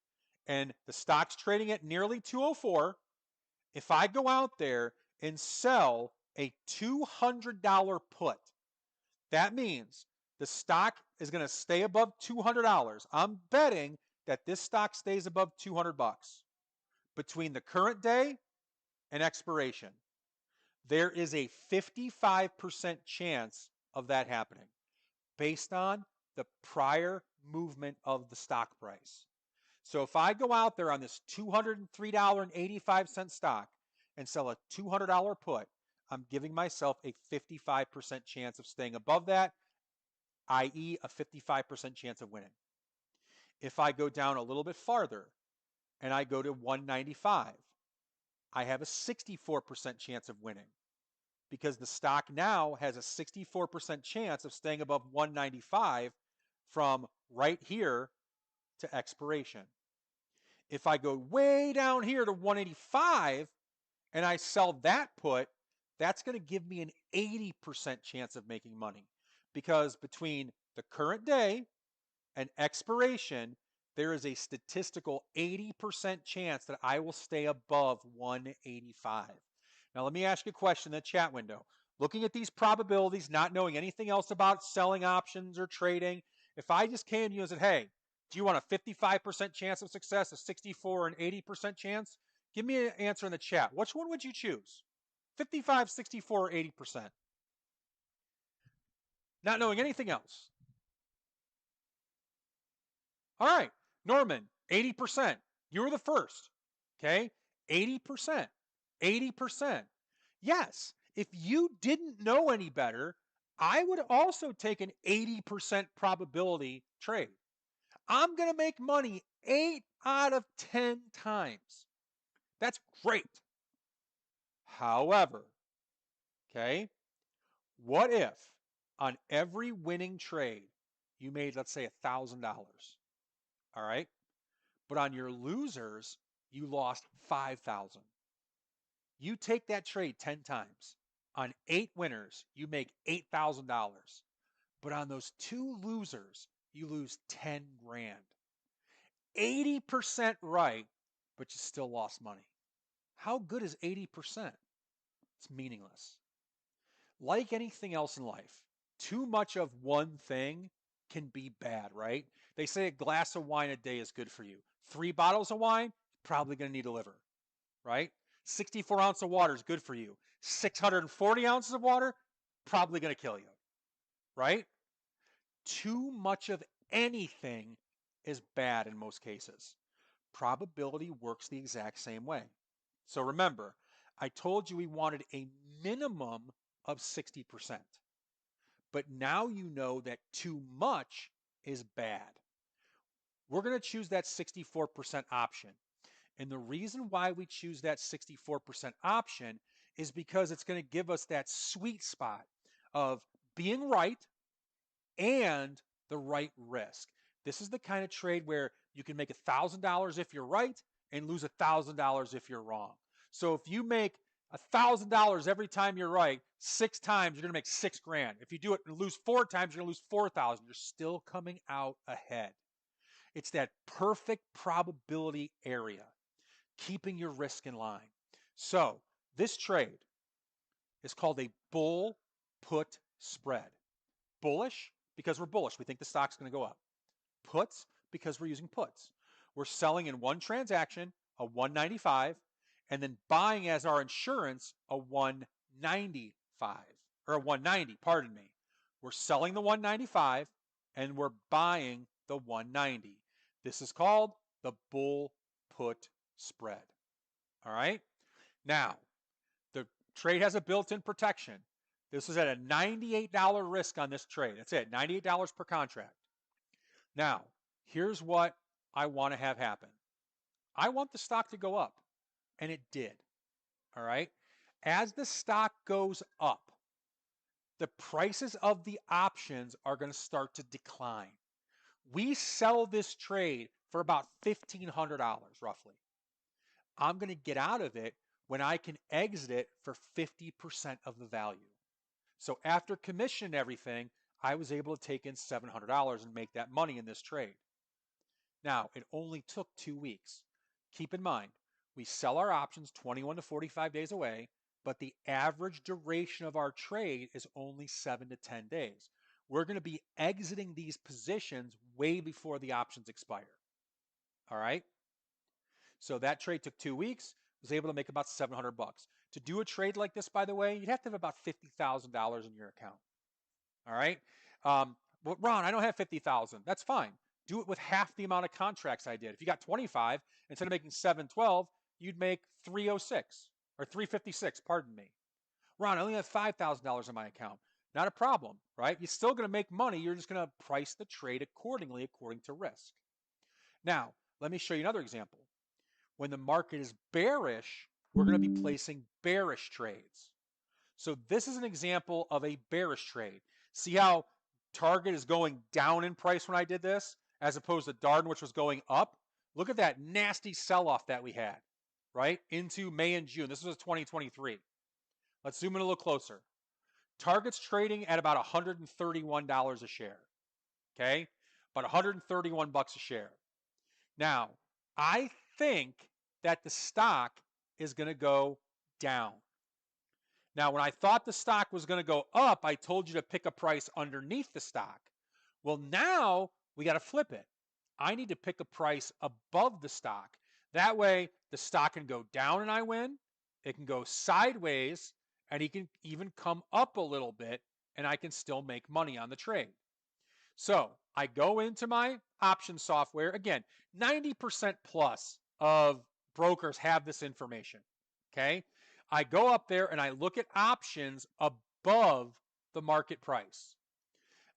and the stock's trading at nearly 204, if I go out there and sell a $200 put, that means the stock is going to stay above $200. I'm betting that this stock stays above $200 between the current day and expiration. There is a 55% chance of that happening based on the prior movement of the stock price. So if I go out there on this $203.85 stock and sell a $200 put, I'm giving myself a 55% chance of staying above that, i.e. a 55% chance of winning. If I go down a little bit farther and I go to 195, I have a 64% chance of winning. because the stock now has a 64% chance of staying above 195 from right here to expiration. If I go way down here to 185 and I sell that put, that's going to give me an 80% chance of making money, because between the current day and expiration, there is a statistical 80% chance that I will stay above 185. Now, let me ask you a question in the chat window. Looking at these probabilities, not knowing anything else about selling options or trading, if I just came to you and said, hey, do you want a 55% chance of success, a 64 and 80% chance? Give me an answer in the chat. Which one would you choose? 55, 64, or 80%? Not knowing anything else. All right, Norman, 80%. You were the first. Okay, 80%. 80%. Yes, if you didn't know any better, I would also take an 80% probability trade. I'm going to make money 8 out of 10 times. That's great. However, okay, what if on every winning trade you made, let's say, $1,000? All right. But on your losers, you lost 5,000. You take that trade 10 times. On 8 winners, you make $8,000. But on those 2 losers, you lose 10 grand. 80% right, but you still lost money. How good is 80%? It's meaningless. Like anything else in life, too much of one thing can be bad, right? They say a glass of wine a day is good for you. 3 bottles of wine, probably going to need a liver, right? 64 ounces of water is good for you. 640 ounces of water, probably going to kill you, right? Too much of anything is bad in most cases. Probability works the exact same way. So remember, I told you we wanted a minimum of 60%. But now you know that too much is bad. We're going to choose that 64% option. And the reason why we choose that 64% option is because it's going to give us that sweet spot of being right and the right risk. This is the kind of trade where you can make $1,000 if you're right and lose $1,000 if you're wrong. So if you make $1,000 every time you're right, 6 times, you're going to make 6 grand. If you do it and lose 4 times, you're going to lose 4,000. You're still coming out ahead. It's that perfect probability area, keeping your risk in line. So this trade is called a bull put spread. Bullish because we're bullish. We think the stock's going to go up. Puts because we're using puts. We're selling in one transaction a 195 and then buying as our insurance a 195 or a 190, pardon me. We're selling the 195 and we're buying the 190. This is called the bull put spread. All right. Now, the trade has a built-in protection. This is at a $98 risk on this trade. That's it, $98 per contract. Now, here's what I want to have happen. I want the stock to go up, and it did. All right. As the stock goes up, the prices of the options are going to start to decline. We sell this trade for about $1,500 roughly. I'm going to get out of it when I can exit it for 50% of the value. So after commission and everything, I was able to take in $700 and make that money in this trade. Now, it only took 2 weeks. Keep in mind, we sell our options 21 to 45 days away, but the average duration of our trade is only 7 to 10 days. We're going to be exiting these positions way before the options expire. All right? So that trade took 2 weeks, was able to make about $700. To do a trade like this, by the way, you'd have to have about $50,000 in your account. All right? Well, Ron, I don't have 50,000. That's fine. Do it with half the amount of contracts I did. If you got 25, instead of making 712, you'd make 306 or 356, pardon me. Ron, I only have $5,000 in my account. Not a problem, right? You're still going to make money. You're just going to price the trade accordingly, according to risk. Now, let me show you another example. When the market is bearish, we're going to be placing bearish trades. So this is an example of a bearish trade. See how Target is going down in price when I did this, as opposed to Darden, which was going up? Look at that nasty sell-off that we had, right? Into May and June. This was 2023. Let's zoom in a little closer. Target's trading at about $131 a share. Okay? About 131 bucks a share. Now, I think that the stock is going to go down. Now, when I thought the stock was going to go up, I told you to pick a price underneath the stock. Well, now we got to flip it. I need to pick a price above the stock. That way, the stock can go down and I win. It can go sideways and he can even come up a little bit and I can still make money on the trade. So I go into my option software. Again, 90% plus of brokers have this information. Okay. I go up there and I look at options above the market price.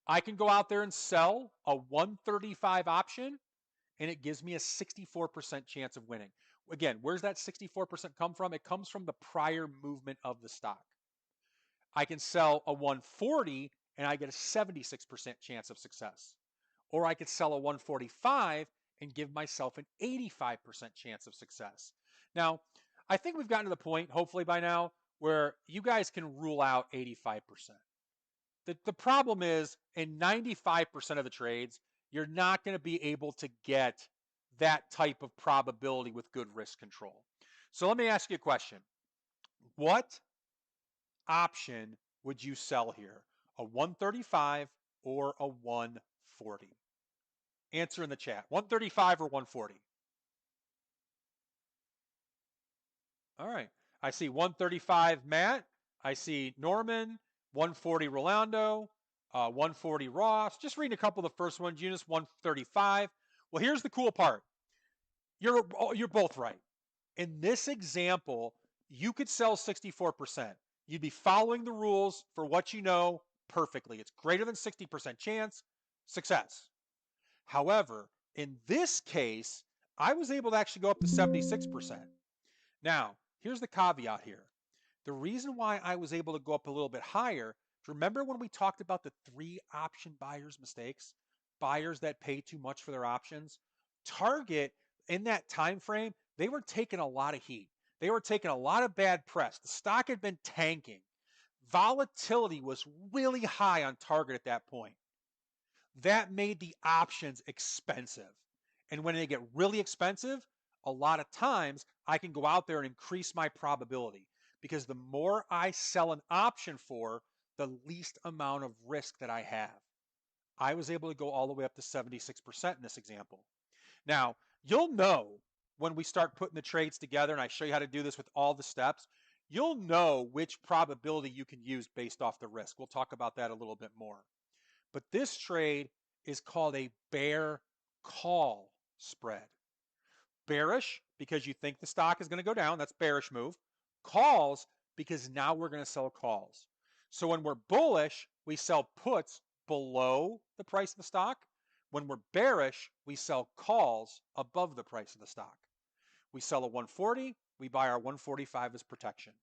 I can go out there and sell a 135 option and it gives me a 64% chance of winning. Again, where's that 64% come from? It comes from the prior movement of the stock. I can sell a 140 and I get a 76% chance of success. Or I could sell a 145 and give myself an 85% chance of success. Now, I think we've gotten to the point, hopefully by now, where you guys can rule out 85%. The problem is in 95% of the trades, you're not going to be able to get that type of probability with good risk control. So let me ask you a question. What option would you sell here? A 135 or a 140? Answer in the chat. 135 or 140? All right. I see 135 Matt. I see Norman. 140 Rolando. 140 Ross. Just reading a couple of the first ones. Eunice 135. Well, here's the cool part. You're both right. In this example, you could sell 64%. You'd be following the rules for what you know perfectly. It's greater than 60% chance, success. However, in this case, I was able to actually go up to 76%. Now, here's the caveat here. The reason why I was able to go up a little bit higher, remember when we talked about the 3 option buyers' mistakes? Buyers that pay too much for their options. Target, in that time frame, they were taking a lot of heat. They were taking a lot of bad press. The stock had been tanking. Volatility was really high on Target at that point. That made the options expensive. And when they get really expensive, a lot of times I can go out there and increase my probability because the more I sell an option for, the least amount of risk that I have. I was able to go all the way up to 76% in this example. Now, you'll know when we start putting the trades together and I show you how to do this with all the steps, you'll know which probability you can use based off the risk. We'll talk about that a little bit more. But this trade is called a bear call spread. Bearish because you think the stock is going to go down. That's bearish move. Calls because now we're going to sell calls. So when we're bullish, we sell puts below the price of the stock. When we're bearish, we sell calls above the price of the stock. We sell a 140, we buy our 145 as protection.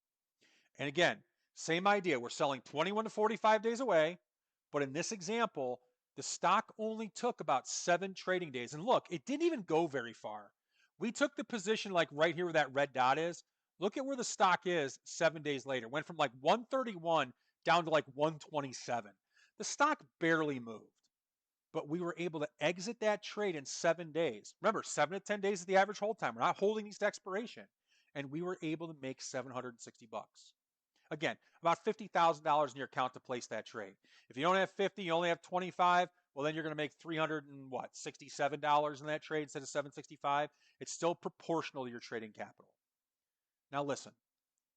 And again, same idea. We're selling 21 to 45 days away, but in this example, the stock only took about 7 trading days. And look, it didn't even go very far. We took the position like right here where that red dot is. Look at where the stock is 7 days later. Went from like 131 down to like 127. The stock barely moved, but we were able to exit that trade in 7 days. Remember, 7 to 10 days is the average hold time. We're not holding these to expiration. And we were able to make 760 bucks. Again, about $50,000 in your account to place that trade. If you don't have 50, you only have 25, well then you're going to make $367 in that trade instead of 765. It's still proportional to your trading capital. Now listen,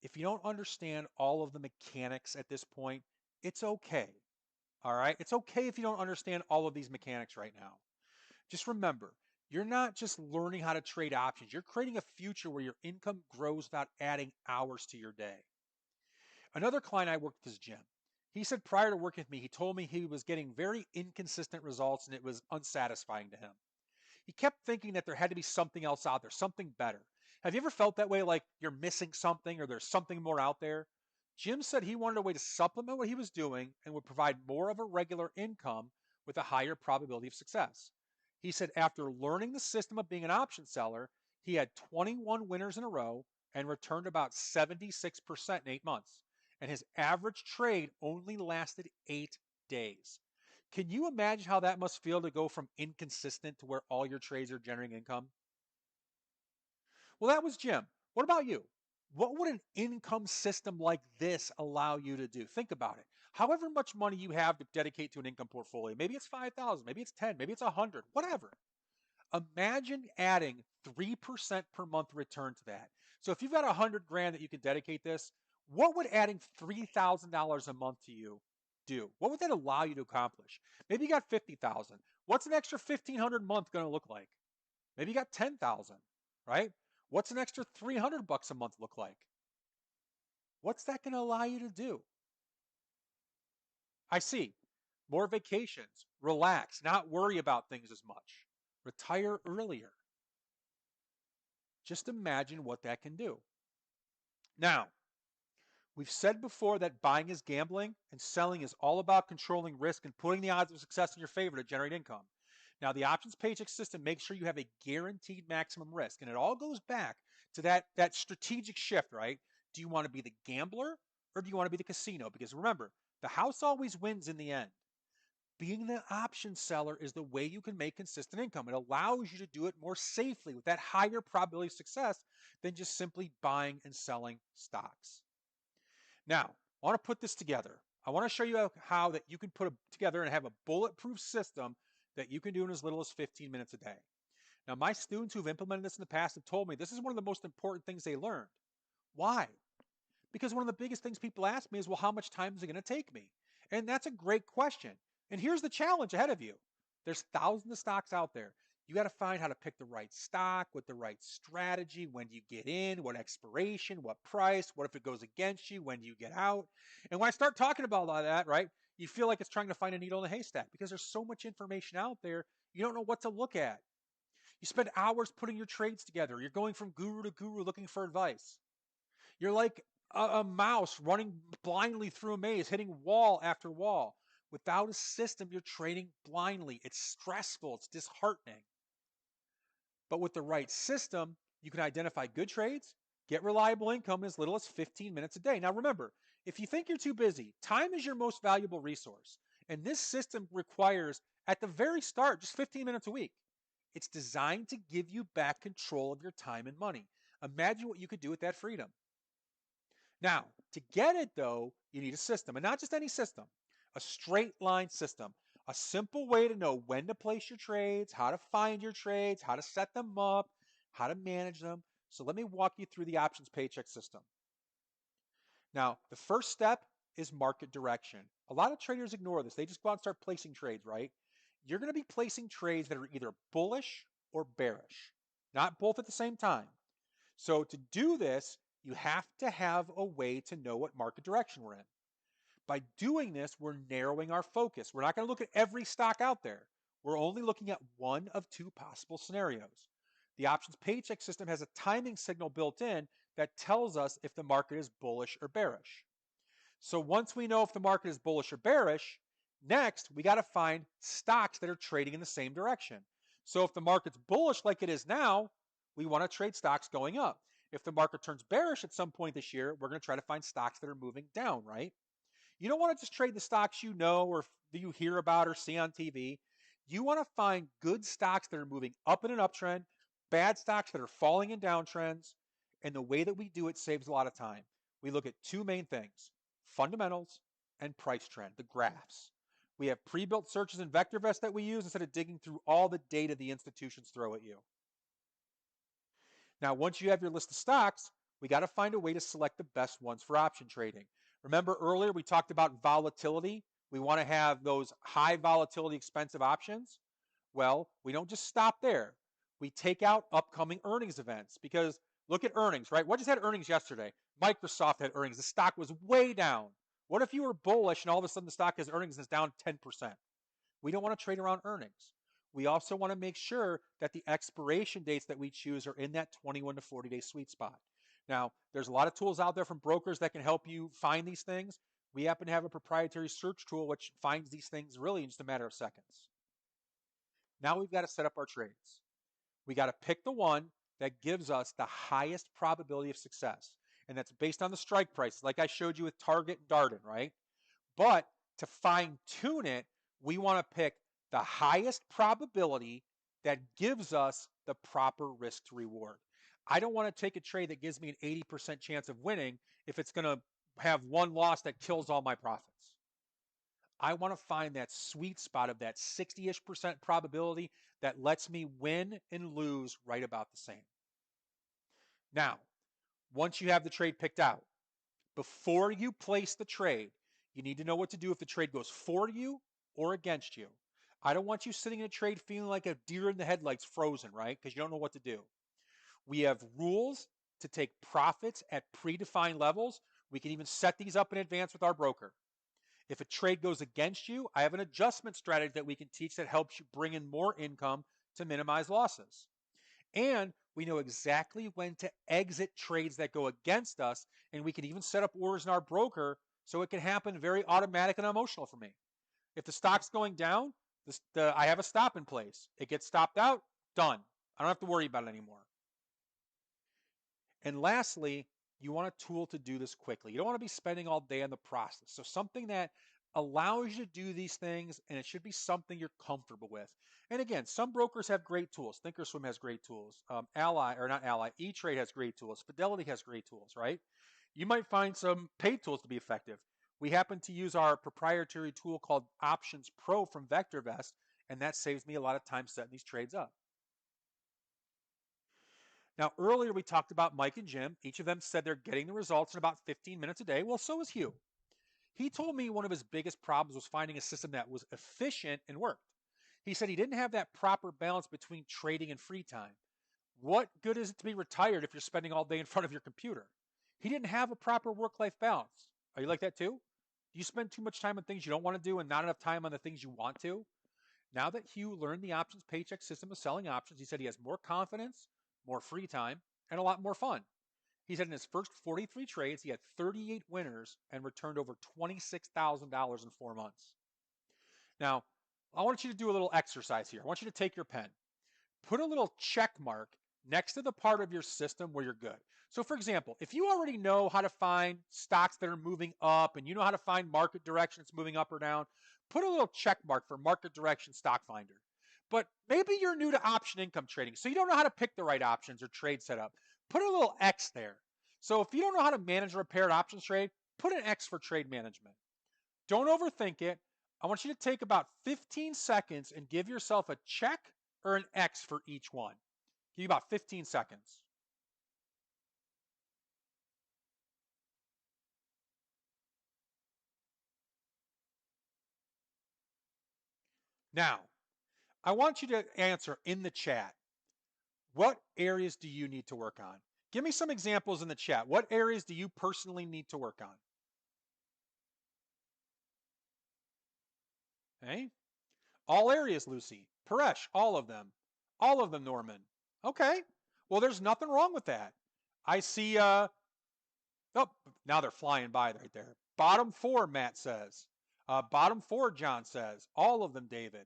if you don't understand all of the mechanics at this point, it's okay. All right? It's okay if you don't understand all of these mechanics right now. Just remember, you're not just learning how to trade options. You're creating a future where your income grows without adding hours to your day. Another client I worked with is Jim. He said prior to working with me, he told me he was getting very inconsistent results and it was unsatisfying to him. He kept thinking that there had to be something else out there, something better. Have you ever felt that way, like you're missing something or there's something more out there? Jim said he wanted a way to supplement what he was doing and would provide more of a regular income with a higher probability of success. He said after learning the system of being an option seller, he had 21 winners in a row and returned about 76% in 8 months. And his average trade only lasted 8 days. Can you imagine how that must feel to go from inconsistent to where all your trades are generating income? Well, that was Jim. What about you? What would an income system like this allow you to do? Think about it. However much money you have to dedicate to an income portfolio, maybe it's 5,000, maybe it's 10, maybe it's 100, whatever. Imagine adding 3% per month return to that. So if you've got 100 grand that you can dedicate this, what would adding $3,000 a month to you do? What would that allow you to accomplish? Maybe you got 50,000. What's an extra 1,500 a month going to look like? Maybe you got 10,000, right? What's an extra 300 bucks a month look like? What's that going to allow you to do? I see. More vacations, relax, not worry about things as much, retire earlier. Just imagine what that can do. Now, we've said before that buying is gambling and selling is all about controlling risk and putting the odds of success in your favor to generate income. Now, the options paycheck system makes sure you have a guaranteed maximum risk. And it all goes back to that strategic shift, right? Do you want to be the gambler or do you want to be the casino? Because remember, the house always wins in the end. Being the option seller is the way you can make consistent income. It allows you to do it more safely with that higher probability of success than just simply buying and selling stocks. Now, I want to put this together. I want to show you how that you can put it together and have a bulletproof system that you can do in as little as 15 minutes a day. Now, my students who've implemented this in the past have told me this is one of the most important things they learned. Why? Because one of the biggest things people ask me is, well, how much time is it going to take me? And that's a great question. And here's the challenge ahead of you. There's thousands of stocks out there. You got to find how to pick the right stock with the right strategy. When do you get in? What expiration? What price? What if it goes against you? When do you get out? And when I start talking about all that, right, you feel like it's trying to find a needle in a haystack because there's so much information out there. You don't know what to look at. You spend hours putting your trades together. You're going from guru to guru looking for advice. You're like a mouse running blindly through a maze, hitting wall after wall. Without a system, you're trading blindly. It's stressful, it's disheartening. But with the right system, you can identify good trades, get reliable income in as little as 15 minutes a day. Now, remember, if you think you're too busy, time is your most valuable resource. And this system requires, at the very start, just 15 minutes a week. It's designed to give you back control of your time and money. Imagine what you could do with that freedom. Now, to get it though, you need a system, and not just any system, a straight line system, a simple way to know when to place your trades, how to find your trades, how to set them up, how to manage them. So let me walk you through the options paycheck system. Now, the first step is market direction. A lot of traders ignore this. They just go out and start placing trades, right? You're going to be placing trades that are either bullish or bearish, not both at the same time. So to do this, you have to have a way to know what market direction we're in. By doing this, we're narrowing our focus. We're not going to look at every stock out there. We're only looking at one of two possible scenarios. The options paycheck system has a timing signal built in that tells us if the market is bullish or bearish. So once we know if the market is bullish or bearish, next we got to find stocks that are trading in the same direction. So if the market's bullish like it is now, we want to trade stocks going up. If the market turns bearish at some point this year, we're going to try to find stocks that are moving down, right? You don't want to just trade the stocks you know or you hear about or see on TV. You want to find good stocks that are moving up in an uptrend, bad stocks that are falling in downtrends. And the way that we do it saves a lot of time. We look at two main things: fundamentals and price trend, the graphs. We have pre-built searches in VectorVest that we use instead of digging through all the data the institutions throw at you. Now, once you have your list of stocks, we got to find a way to select the best ones for option trading. Remember earlier we talked about volatility. We want to have those high volatility expensive options. Well, we don't just stop there. We take out upcoming earnings events because look at earnings, right? What just had earnings yesterday? Microsoft had earnings. The stock was way down. What if you were bullish and all of a sudden the stock has earnings and it's down 10%? We don't want to trade around earnings. We also want to make sure that the expiration dates that we choose are in that 21 to 40 day sweet spot. Now, there's a lot of tools out there from brokers that can help you find these things. We happen to have a proprietary search tool which finds these things really in just a matter of seconds. Now we've got to set up our trades. We got to pick the one that gives us the highest probability of success. And that's based on the strike prices, like I showed you with Target and Darden, right? But to fine tune it, we want to pick the highest probability that gives us the proper risk to reward. I don't want to take a trade that gives me an 80% chance of winning if it's going to have one loss that kills all my profits. I want to find that sweet spot of that 60-ish% probability that lets me win and lose right about the same. Now, once you have the trade picked out, before you place the trade, you need to know what to do if the trade goes for you or against you. I don't want you sitting in a trade feeling like a deer in the headlights frozen, right? Because you don't know what to do. We have rules to take profits at predefined levels. We can even set these up in advance with our broker. If a trade goes against you, I have an adjustment strategy that we can teach that helps you bring in more income to minimize losses. And we know exactly when to exit trades that go against us, and we can even set up orders in our broker so it can happen very automatic and emotional for me. If the stock's going down, I have a stop in place. It gets stopped out, done. I don't have to worry about it anymore. And lastly, you want a tool to do this quickly. You don't want to be spending all day on the process. So something that allows you to do these things, and it should be something you're comfortable with. And again, some brokers have great tools. Thinkorswim has great tools. Ally, or not Ally, E-Trade has great tools. Fidelity has great tools, right? You might find some paid tools to be effective. We happen to use our proprietary tool called Options Pro from VectorVest, and that saves me a lot of time setting these trades up. Now, earlier we talked about Mike and Jim. Each of them said they're getting the results in about 15 minutes a day. Well, so is Hugh. He told me one of his biggest problems was finding a system that was efficient and worked. He said he didn't have that proper balance between trading and free time. What good is it to be retired if you're spending all day in front of your computer? He didn't have a proper work life balance. Are you like that too? Do you spend too much time on things you don't want to do and not enough time on the things you want to? Now that Hugh learned the options paycheck system of selling options, he said he has more confidence, more free time, and a lot more fun. He said in his first 43 trades, he had 38 winners and returned over $26,000 in 4 months. Now, I want you to do a little exercise here. I want you to take your pen, put a little check mark next to the part of your system where you're good. So, for example, if you already know how to find stocks that are moving up and you know how to find market direction that's moving up or down, put a little check mark for market direction stock finder. But maybe you're new to option income trading, so you don't know how to pick the right options or trade setup. Put a little X there. So if you don't know how to manage or repair an options trade, put an X for trade management. Don't overthink it. I want you to take about 15 seconds and give yourself a check or an X for each one. Give you about 15 seconds. Now, I want you to answer in the chat. What areas do you need to work on? Give me some examples in the chat. What areas do you personally need to work on? Okay. All areas, Lucy. Paresh, all of them. All of them, Norman. Okay. Well, there's nothing wrong with that. I see oh, now they're flying by right there. Bottom four, Matt says. Bottom four, John says. All of them, David.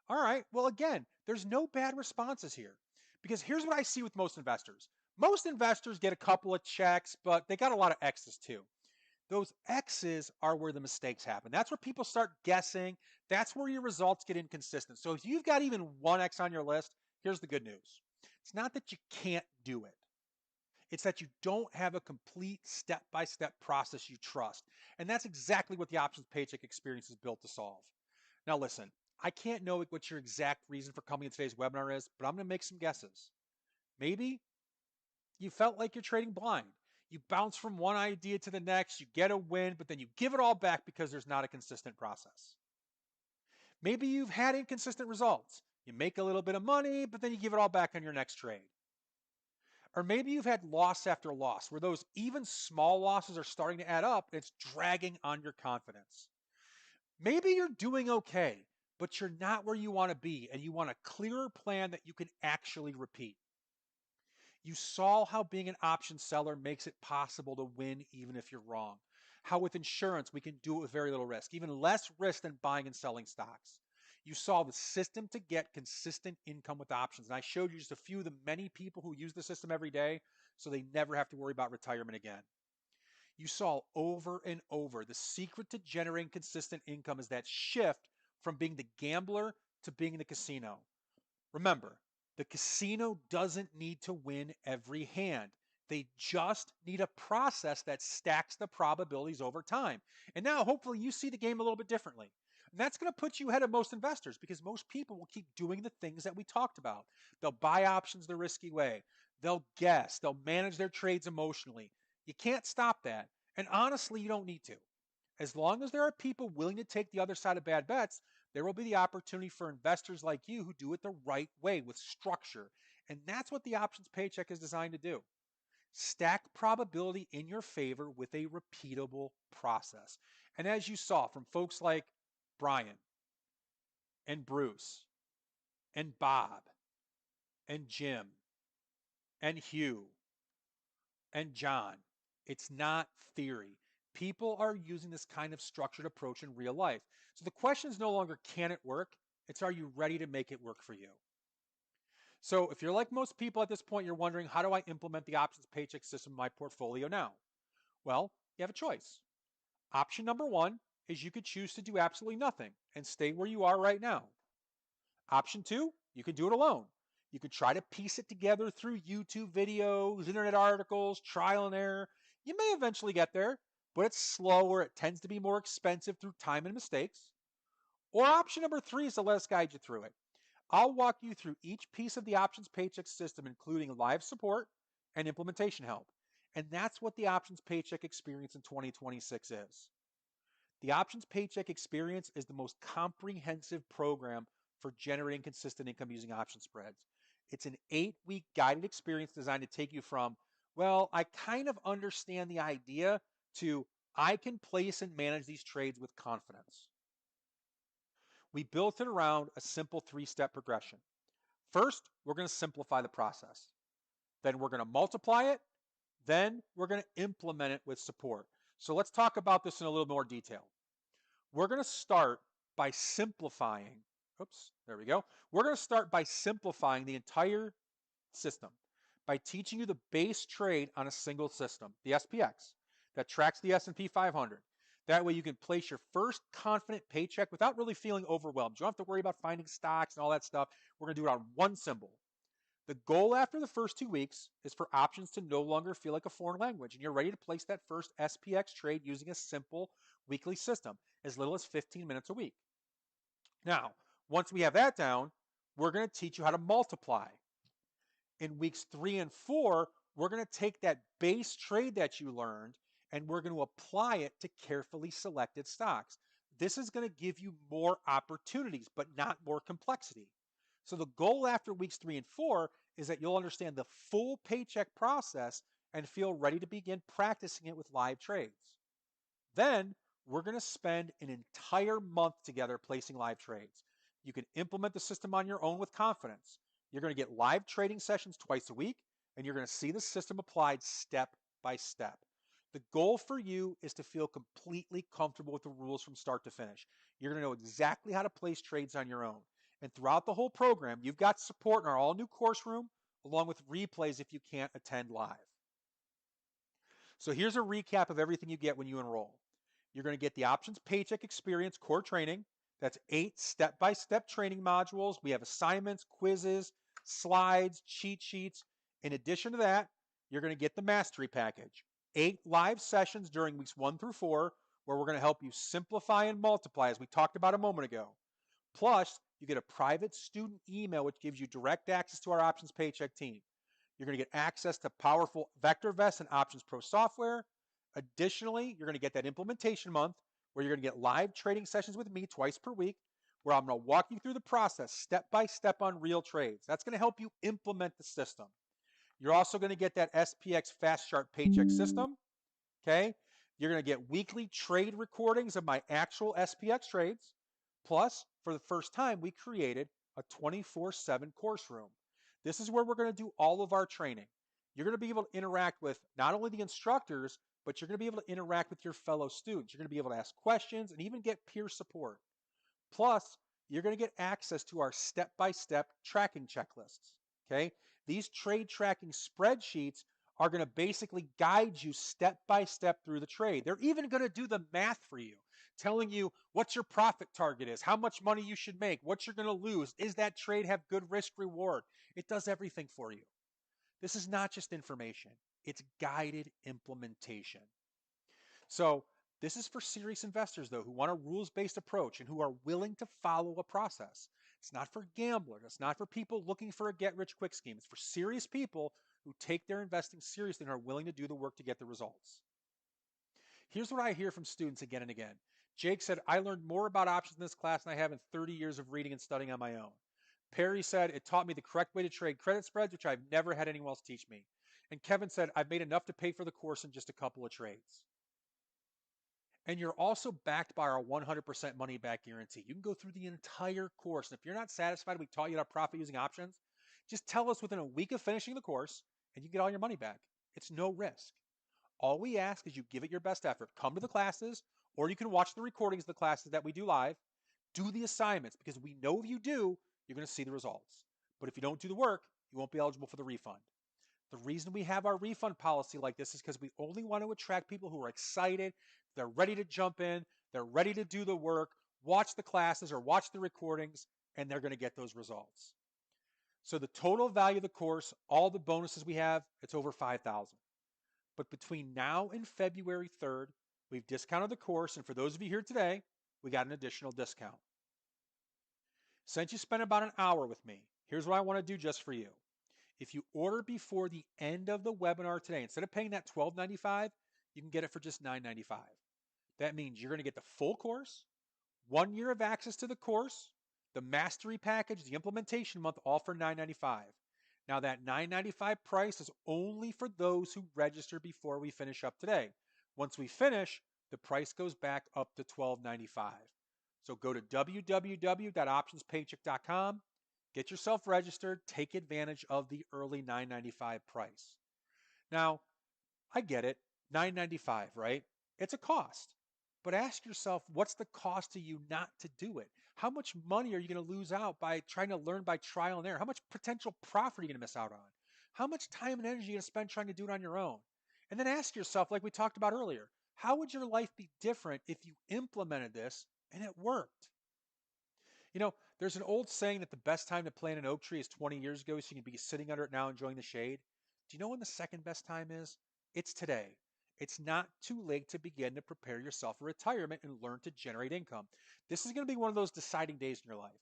All right. Well, again, there's no bad responses here because here's what I see with most investors. Most investors get a couple of checks, but they got a lot of X's too. Those X's are where the mistakes happen. That's where people start guessing. That's where your results get inconsistent. So if you've got even one X on your list, here's the good news. It's not that you can't do it. It's that you don't have a complete step-by-step process you trust. And that's exactly what the options paycheck experience is built to solve. Now listen, I can't know what your exact reason for coming to today's webinar is, but I'm going to make some guesses. Maybe you felt like you're trading blind. You bounce from one idea to the next, you get a win, but then you give it all back because there's not a consistent process. Maybe you've had inconsistent results. You make a little bit of money, but then you give it all back on your next trade. Or maybe you've had loss after loss where those even small losses are starting to add up and it's dragging on your confidence. Maybe you're doing okay, but you're not where you want to be and you want a clearer plan that you can actually repeat. You saw how being an option seller makes it possible to win even if you're wrong. How with insurance, we can do it with very little risk, even less risk than buying and selling stocks. You saw the system to get consistent income with options. And I showed you just a few of the many people who use the system every day so they never have to worry about retirement again. You saw over and over the secret to generating consistent income is that shift from being the gambler to being in the casino. Remember, the casino doesn't need to win every hand. They just need a process that stacks the probabilities over time. And now, hopefully, you see the game a little bit differently. And that's going to put you ahead of most investors because most people will keep doing the things that we talked about. They'll buy options the risky way, they'll guess, they'll manage their trades emotionally. You can't stop that. And honestly, you don't need to. As long as there are people willing to take the other side of bad bets, there will be the opportunity for investors like you who do it the right way with structure. And that's what the options paycheck is designed to do. Stack probability in your favor with a repeatable process. And as you saw from folks like Brian and Bruce and Bob and Jim and Hugh and John, it's not theory. People are using this kind of structured approach in real life. So the question is no longer can it work? It's are you ready to make it work for you? So if you're like most people at this point, you're wondering, how do I implement the options paycheck system in my portfolio now? Well, you have a choice. Option number one is you could choose to do absolutely nothing and stay where you are right now. Option two, you could do it alone. You could try to piece it together through YouTube videos, internet articles, trial and error. You may eventually get there, but it's slower. It tends to be more expensive through time and mistakes. Or option number three is to let us guide you through it. I'll walk you through each piece of the options paycheck system, including live support and implementation help. And that's what the options paycheck experience in 2026 is. The options paycheck experience is the most comprehensive program for generating consistent income using option spreads. It's an 8-week guided experience designed to take you from, well, I kind of understand the idea to I can place and manage these trades with confidence. We built it around a simple 3-step progression. First, we're going to simplify the process. Then we're going to multiply it. Then we're going to implement it with support. So let's talk about this in a little more detail. We're going to start by simplifying. Oops, there we go. We're going to start by simplifying the entire system by teaching you the base trade on a single system, the SPX, that tracks the S&P 500. That way you can place your first confident paycheck without really feeling overwhelmed. You don't have to worry about finding stocks and all that stuff. We're going to do it on one symbol. The goal after the first 2 weeks is for options to no longer feel like a foreign language, and you're ready to place that first SPX trade using a simple weekly system, as little as 15 minutes a week. Now, once we have that down, we're going to teach you how to multiply. In weeks 3 and 4, we're going to take that base trade that you learned and we're going to apply it to carefully selected stocks. This is going to give you more opportunities, but not more complexity. So the goal after weeks 3 and 4 is that you'll understand the full paycheck process and feel ready to begin practicing it with live trades. Then we're going to spend an entire month together placing live trades. You can implement the system on your own with confidence. You're going to get live trading sessions twice a week, and you're going to see the system applied step by step. The goal for you is to feel completely comfortable with the rules from start to finish. You're going to know exactly how to place trades on your own. And throughout the whole program, you've got support in our all new course room, along with replays if you can't attend live. So here's a recap of everything you get when you enroll. You're going to get the options paycheck experience core training. That's 8 step-by-step training modules. We have assignments, quizzes, slides, cheat sheets. In addition to that, you're going to get the mastery package. 8 live sessions during weeks 1 through 4, where we're going to help you simplify and multiply, as we talked about a moment ago. Plus, you get a private student email, which gives you direct access to our options paycheck team. You're going to get access to powerful VectorVest and Options Pro software. Additionally, you're going to get that implementation month where you're going to get live trading sessions with me twice per week, where I'm going to walk you through the process step by step on real trades. That's going to help you implement the system. You're also going to get that SPX Fast Chart Paycheck system. Okay. You're going to get weekly trade recordings of my actual SPX trades. Plus, for the first time, we created a 24/7 course room. This is where we're going to do all of our training. You're going to be able to interact with not only the instructors, but you're going to be able to interact with your fellow students. You're going to be able to ask questions and even get peer support. Plus, you're going to get access to our step-by-step tracking checklists. Okay? These trade tracking spreadsheets are going to basically guide you step by step through the trade. They're even going to do the math for you, telling you what your profit target is, how much money you should make, what you're going to lose, is that trade have good risk reward? It does everything for you. This is not just information, it's guided implementation. So, this is for serious investors, though, who want a rules-based approach and who are willing to follow a process. It's not for gamblers. It's not for people looking for a get-rich-quick scheme. It's for serious people who take their investing seriously and are willing to do the work to get the results. Here's what I hear from students again and again. Jake said, I learned more about options in this class than I have in 30 years of reading and studying on my own. Perry said, it taught me the correct way to trade credit spreads, which I've never had anyone else teach me. And Kevin said, I've made enough to pay for the course in just a couple of trades. And you're also backed by our 100% money back guarantee. You can go through the entire course. And if you're not satisfied, we taught you how to profit using options, just tell us within a week of finishing the course and you get all your money back. It's no risk. All we ask is you give it your best effort. Come to the classes, or you can watch the recordings of the classes that we do live. Do the assignments, because we know if you do, you're going to see the results. But if you don't do the work, you won't be eligible for the refund. The reason we have our refund policy like this is because we only want to attract people who are excited, they're ready to jump in, they're ready to do the work, watch the classes or watch the recordings, and they're going to get those results. So the total value of the course, all the bonuses we have, it's over $5,000. But between now and February 3rd, we've discounted the course, and for those of you here today, we got an additional discount. Since you spent about an hour with me, here's what I want to do just for you. If you order before the end of the webinar today, instead of paying that $12.95, you can get it for just $9.95. That means you're going to get the full course, 1 year of access to the course, the mastery package, the implementation month, all for $9.95. Now that $9.95 price is only for those who register before we finish up today. Once we finish, the price goes back up to $12.95. So go to www.optionspaycheck.com, get yourself registered, take advantage of the early $9.95 price. Now, I get it, $9.95, right? It's a cost. But ask yourself, what's the cost to you not to do it? How much money are you going to lose out by trying to learn by trial and error? How much potential profit are you going to miss out on? How much time and energy are you going to spend trying to do it on your own? And then ask yourself, like we talked about earlier, how would your life be different if you implemented this and it worked? You know, there's an old saying that the best time to plant an oak tree is 20 years ago, so you can be sitting under it now enjoying the shade. Do you know when the second best time is? It's today. It's not too late to begin to prepare yourself for retirement and learn to generate income. This is going to be one of those deciding days in your life.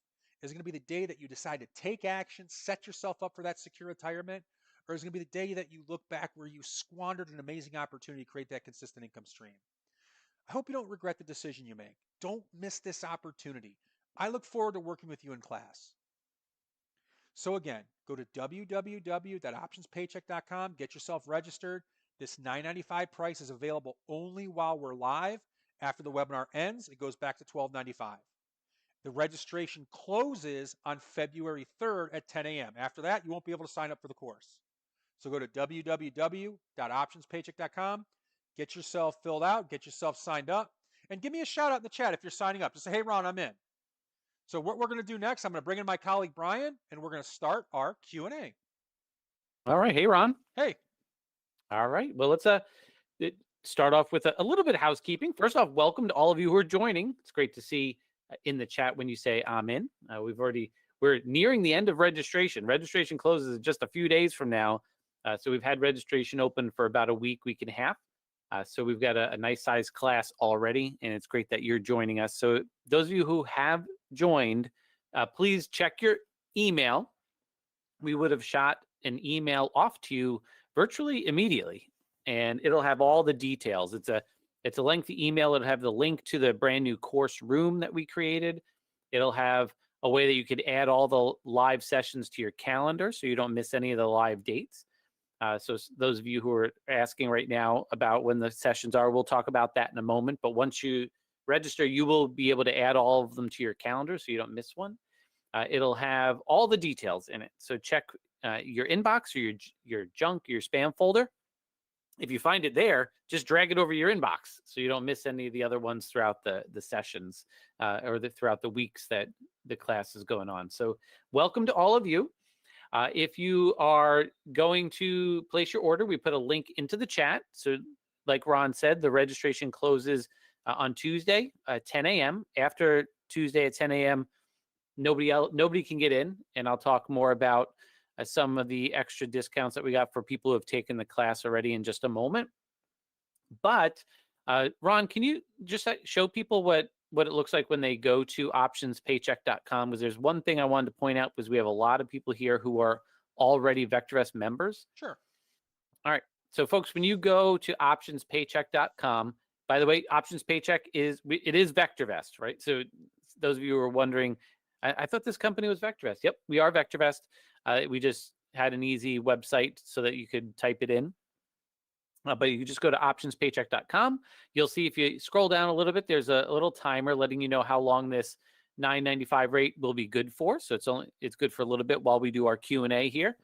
Is it going to be the day that you decide to take action, set yourself up for that secure retirement? Or is it going to be the day that you look back where you squandered an amazing opportunity to create that consistent income stream? I hope you don't regret the decision you make. Don't miss this opportunity. I look forward to working with you in class. So again, go to www.optionspaycheck.com, get yourself registered. This $9.95 price is available only while we're live. After the webinar ends, it goes back to $12.95. The registration closes on February 3rd at 10 a.m. After that, you won't be able to sign up for the course. So go to www.optionspaycheck.com, get yourself filled out, get yourself signed up, and give me a shout out in the chat if you're signing up. Just say, hey, Ron, I'm in. So what we're going to do next, I'm going to bring in my colleague, Brian, and we're going to start our Q&A. All right. Hey, Ron. Hey. All right. Well, let's start off with a little bit of housekeeping. First off, welcome to all of you who are joining. It's great to see in the chat when you say I'm in. We're nearing the end of registration. Registration closes in just a few days from now. So we've had registration open for about a week and a half. So we've got a nice size class already, and it's great that you're joining us. So those of you who have joined, please check your email. We would have shot an email off to you virtually immediately, and it'll have all the details. It's a lengthy email. It'll have the link to the brand new course room that we created. It'll have a way that you could add all the live sessions to your calendar so you don't miss any of the live dates. So those of you who are asking right now about when the sessions are, we'll talk about that in a moment. But once you register, you will be able to add all of them to your calendar so you don't miss one. It'll have all the details in it. So check your inbox or your junk, your spam folder. If you find it there, just drag it over your inbox so you don't miss any of the other ones throughout the sessions or throughout the weeks that the class is going on. So welcome to all of you. If you are going to place your order, we put a link into the chat. So like Ron said, the registration closes on Tuesday at 10 a.m. After Tuesday at 10 a.m., nobody can get in, and I'll talk more about some of the extra discounts that we got for people who have taken the class already in just a moment. But Ron, can you just show people what it looks like when they go to optionspaycheck.com? Because there's one thing I wanted to point out, because we have a lot of people here who are already VectorVest members. Sure. All right. So folks, when you go to optionspaycheck.com, by the way, Options Paycheck is VectorVest, right? So those of you who are wondering, I thought this company was VectorVest. Yep, we are VectorVest. We just had an easy website so that you could type it in. But you just go to optionspaycheck.com. You'll see, if you scroll down a little bit, there's a little timer letting you know how long this $9.95 rate will be good for. So it's good for a little bit while we do our Q&A here.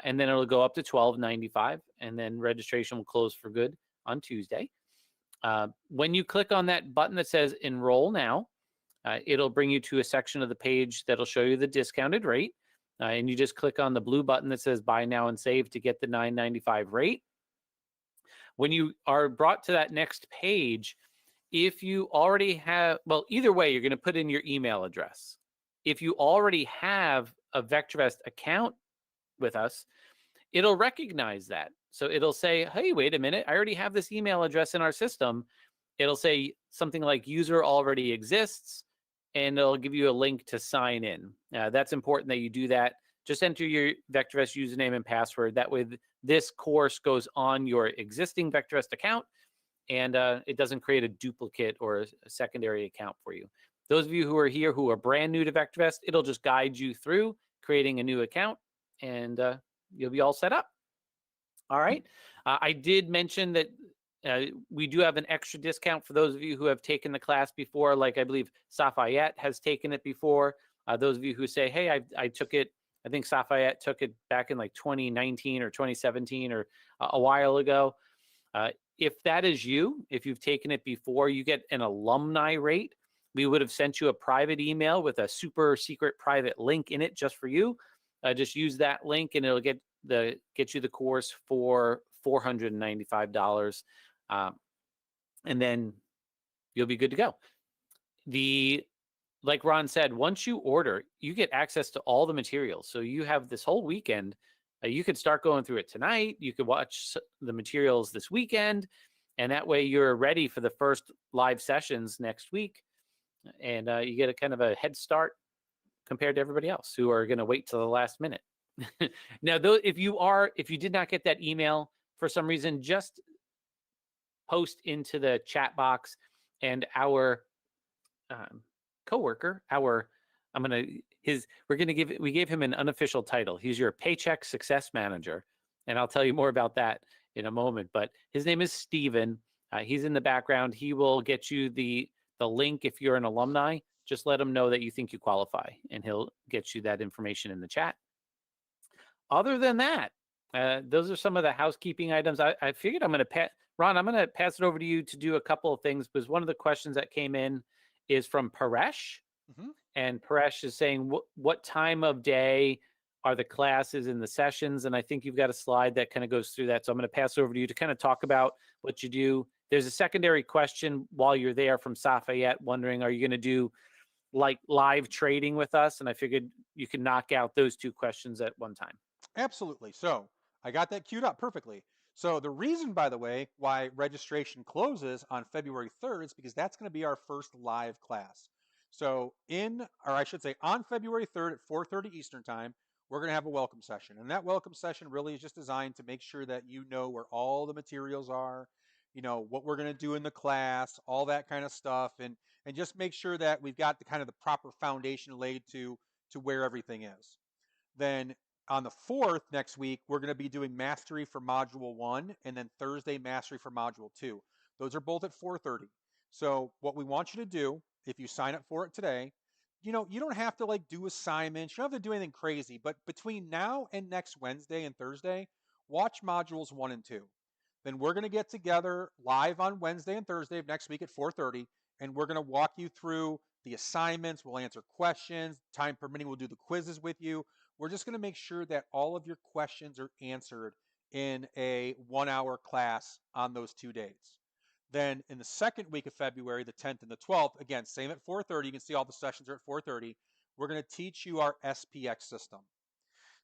And then it'll go up to $12.95, and then registration will close for good on Tuesday. When you click on that button that says Enroll Now, it'll bring you to a section of the page that'll show you the discounted rate. And you just click on the blue button that says Buy Now and Save to get the $9.95 rate. When you are brought to that next page, if you already have, well, either way, you're going to put in your email address. If you already have a VectorVest account with us, it'll recognize that. So it'll say, hey, wait a minute, I already have this email address in our system. It'll say something like user already exists, and it'll give you a link to sign in. That's important that you do that. Just enter your VectorVest username and password. That way, this course goes on your existing VectorVest account, and it doesn't create a duplicate or a secondary account for you. Those of you who are here who are brand new to VectorVest, it'll just guide you through creating a new account, and you'll be all set up. All right. I did mention that we do have an extra discount for those of you who have taken the class before, like I believe Safayette has taken it before. Those of you who say, hey, I took it, I think Safayette took it back in like 2019 or 2017 or a while ago. If that is you, if you've taken it before, you get an alumni rate. We would have sent you a private email with a super secret private link in it just for you. Just use that link and it'll get you the course for $495. And then you'll be good to go. Like Ron said, once you order, you get access to all the materials. So you have this whole weekend. You could start going through it tonight. You could watch the materials this weekend. And that way you're ready for the first live sessions next week. And you get a kind of a head start compared to everybody else who are going to wait till the last minute. Now, though, if you did not get that email for some reason, just post into the chat box, and our coworker, we gave him an unofficial title. He's your paycheck success manager, and I'll tell you more about that in a moment. But his name is Steven. He's in the background. He will get you the link if you're an alumni. Just let him know that you think you qualify, and he'll get you that information in the chat. Other than that, those are some of the housekeeping items. I figured Ron, I'm going to pass it over to you to do a couple of things, because one of the questions that came in is from Paresh. Mm-hmm. And Paresh is saying, what time of day are the classes and the sessions? And I think you've got a slide that kind of goes through that. So I'm going to pass it over to you to kind of talk about what you do. There's a secondary question while you're there from Safayette wondering, are you going to do like live trading with us? And I figured you could knock out those two questions at one time. Absolutely. So I got that queued up perfectly. So the reason, by the way, why registration closes on February 3rd is because that's going to be our first live class. So on February 3rd at 4:30 Eastern time, we're going to have a welcome session. And that welcome session really is just designed to make sure that you know where all the materials are, you know, what we're going to do in the class, all that kind of stuff, and just make sure that we've got the kind of the proper foundation laid to where everything is. Then on the 4th next week, we're going to be doing mastery for module 1, and then Thursday mastery for module 2. Those are both at 4:30. So what we want you to do, if you sign up for it today, you don't have to like do assignments. You don't have to do anything crazy, but between now and next Wednesday and Thursday, watch modules 1 and 2. Then we're going to get together live on Wednesday and Thursday of next week at 4:30, and we're going to walk you through the assignments. We'll answer questions. Time permitting, we'll do the quizzes with you. We're just going to make sure that all of your questions are answered in a 1-hour class on those 2 days. Then in the second week of February, the 10th and the 12th, again, same at 4:30. You can see all the sessions are at 4:30. We're going to teach you our SPX system.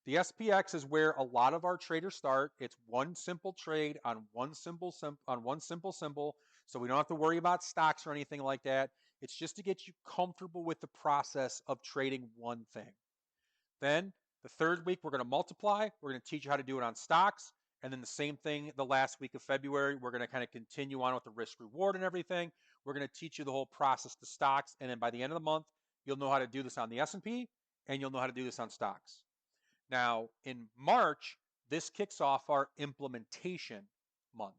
The SPX is where a lot of our traders start. It's one simple trade on one simple symbol, so we don't have to worry about stocks or anything like that. It's just to get you comfortable with the process of trading one thing. Then the third week, we're going to multiply. We're going to teach you how to do it on stocks. And then the same thing the last week of February, we're going to kind of continue on with the risk reward and everything. We're going to teach you the whole process to stocks. And then by the end of the month, you'll know how to do this on the S&P and you'll know how to do this on stocks. Now, in March, this kicks off our implementation month.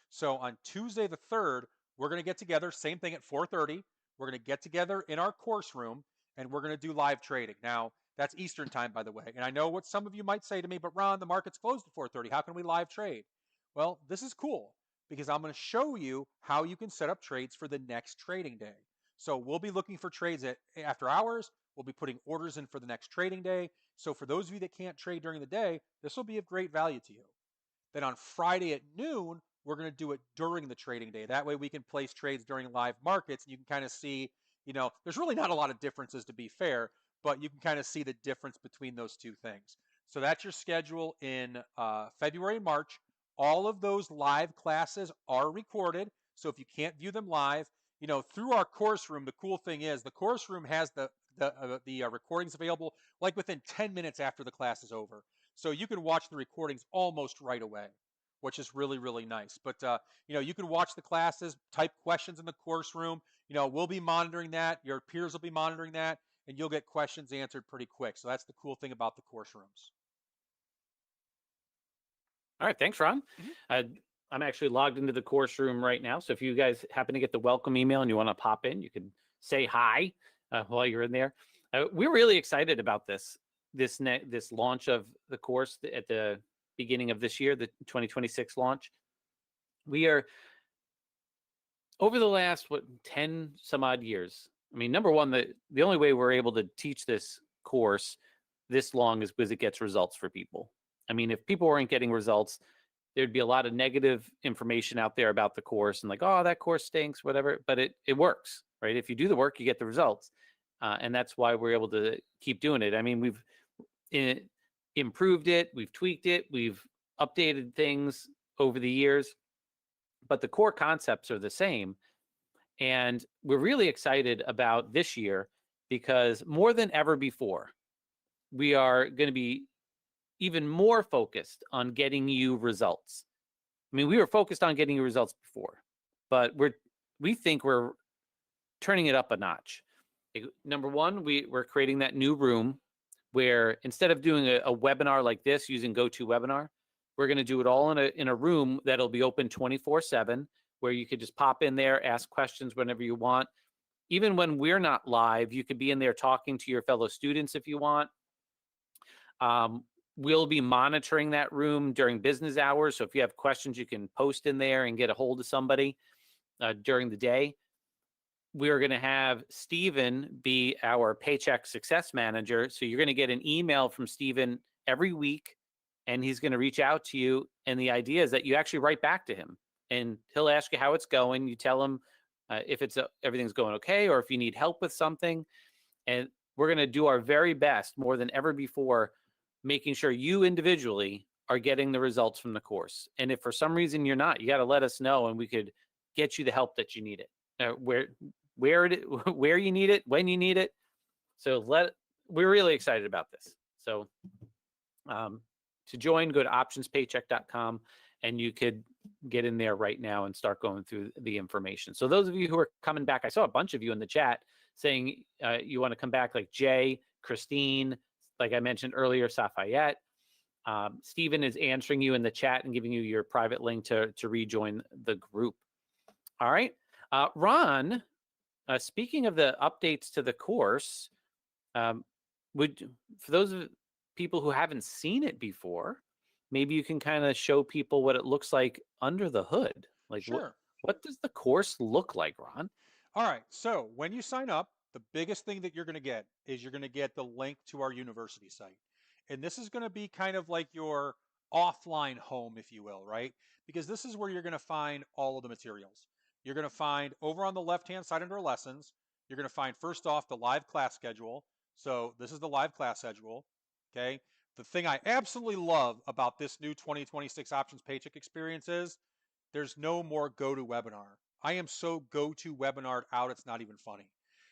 So on Tuesday the 3rd, we're going to get together, same thing at 4:30. We're going to get together in our course room and we're going to do live trading. Now, that's Eastern time, by the way. And I know what some of you might say to me, but Ron, the market's closed at 4:30. How can we live trade? Well, this is cool because I'm going to show you how you can set up trades for the next trading day. So we'll be looking for trades at after hours. We'll be putting orders in for the next trading day. So for those of you that can't trade during the day, this will be of great value to you. Then on Friday at noon, we're going to do it during the trading day. That way we can place trades during live markets and you can kind of see, there's really not a lot of differences to be fair, but you can kind of see the difference between those two things. So that's your schedule in February and March. All of those live classes are recorded. So if you can't view them live, through our course room, the cool thing is the course room has the recordings available like within 10 minutes after the class is over. So you can watch the recordings almost right away, which is really, really nice. But, you can watch the classes, type questions in the course room. We'll be monitoring that. Your peers will be monitoring that, and you'll get questions answered pretty quick. So that's the cool thing about the course rooms. All right. Thanks, Ron. Mm-hmm. I'm actually logged into the course room right now. So if you guys happen to get the welcome email and you want to pop in, you can say hi while you're in there. We're really excited about this launch of the course at the beginning of this year, the 2026 launch. We are over the last 10 some odd years. I mean, number one, the only way we're able to teach this course this long is because it gets results for people. I mean, if people weren't getting results, there'd be a lot of negative information out there about the course and like, oh, that course stinks, whatever. But it works, right? If you do the work, you get the results. And that's why we're able to keep doing it. I mean, we've improved it, we've tweaked it, we've updated things over the years, but the core concepts are the same. And we're really excited about this year because more than ever before, we are going to be even more focused on getting you results. I mean, we were focused on getting you results before, but we think we're turning it up a notch. Number one, we're creating that new room where instead of doing a webinar like this using GoToWebinar, we're going to do it all in a room that'll be open 24/7, where you could just pop in there, ask questions whenever you want. Even when we're not live, you could be in there talking to your fellow students if you want. We'll be monitoring that room during business hours. So if you have questions, you can post in there and get a hold of somebody during the day. We're going to have Stephen be our paycheck success manager. So you're going to get an email from Stephen every week, and he's going to reach out to you. And the idea is that you actually write back to him, and he'll ask you how it's going. You tell him if everything's going okay, or if you need help with something. And we're going to do our very best, more than ever before, making sure you individually are getting the results from the course. And if for some reason you're not, you got to let us know, and we could get you the help that you need it. Where you need it, when you need it. So we're really excited about this. So to join, go to optionspaycheck.com, and you could get in there right now and start going through the information. So those of you who are coming back, I saw a bunch of you in the chat saying you want to come back, like Jay, Christine, like I mentioned earlier, Safayette. Stephen is answering you in the chat and giving you your private link to rejoin the group. All right. Ron, Speaking of the updates to the course, um, for those people who haven't seen it before, maybe you can kind of show people what it looks like under the hood. Like Sure. what does the course look like, Ron? All right. So when you sign up, the biggest thing that you're going to get is you're going to get the link to our university site. And this is going to be kind of like your offline home, if you will, right? Because this is where you're going to find all of the materials. You're going to find over on the left-hand side under lessons, you're going to find first off the live class schedule. So this is the live class schedule. Okay. The thing I absolutely love about this new 2026 options paycheck experience is there's no more go to webinar. I am so go to webinar out, it's not even funny.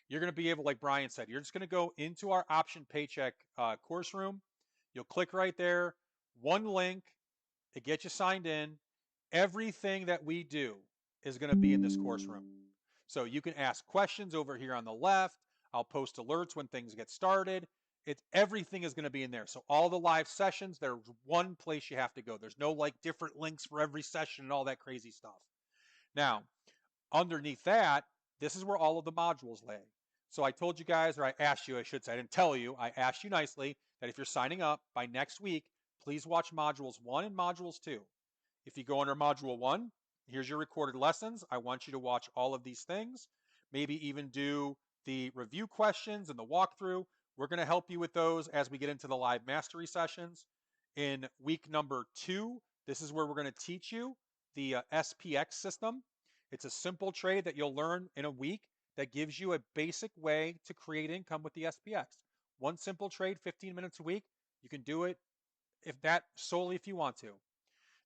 You're going to be able, like Brian said, you're just going to go into our option paycheck course room. You'll click right there, one link, it gets you signed in. Everything that we do is going to be in this course room. So you can ask questions over here on the left. I'll post alerts when things get started. Everything is going to be in there. So all the live sessions, there's one place you have to go. There's no like different links for every session and all that crazy stuff. Now, underneath that, this is where all of the modules lay. So I told you guys, or I asked you, I should say, I didn't tell you, I asked you nicely that if you're signing up by next week, please watch modules 1 and modules 2. If you go under module 1, here's your recorded lessons. I want you to watch all of these things, maybe even do the review questions and the walkthrough. We're going to help you with those as we get into the live mastery sessions. In week number 2, this is where we're going to teach you the SPX system. It's a simple trade that you'll learn in a week that gives you a basic way to create income with the SPX. One simple trade, 15 minutes a week. You can do it solely if you want to.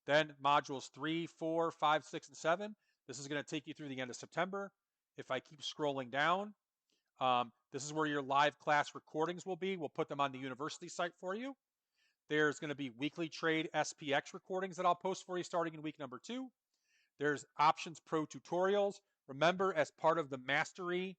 Then modules 3, 4, 5, 6, and 7. This is going to take you through the end of September. If I keep scrolling down, this is where your live class recordings will be. We'll put them on the university site for you. There's going to be weekly trade SPX recordings that I'll post for you starting in week number 2. There's Options Pro tutorials. Remember, as part of the mastery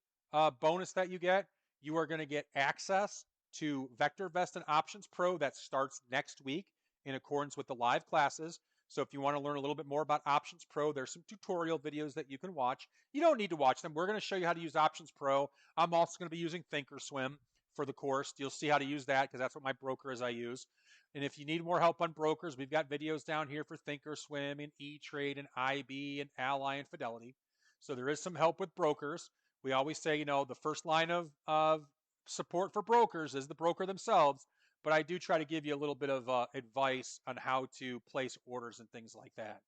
bonus that you get, you are going to get access to VectorVest and Options Pro that starts next week in accordance with the live classes. So if you want to learn a little bit more about Options Pro, there's some tutorial videos that you can watch. You don't need to watch them. We're going to show you how to use Options Pro. I'm also going to be using Thinkorswim for the course. You'll see how to use that because that's what my broker is I use. And if you need more help on brokers, we've got videos down here for Thinkorswim and E-Trade and IB and Ally and Fidelity. So there is some help with brokers. We always say, the first line of support for brokers is the broker themselves. But I do try to give you a little bit of advice on how to place orders and things like that.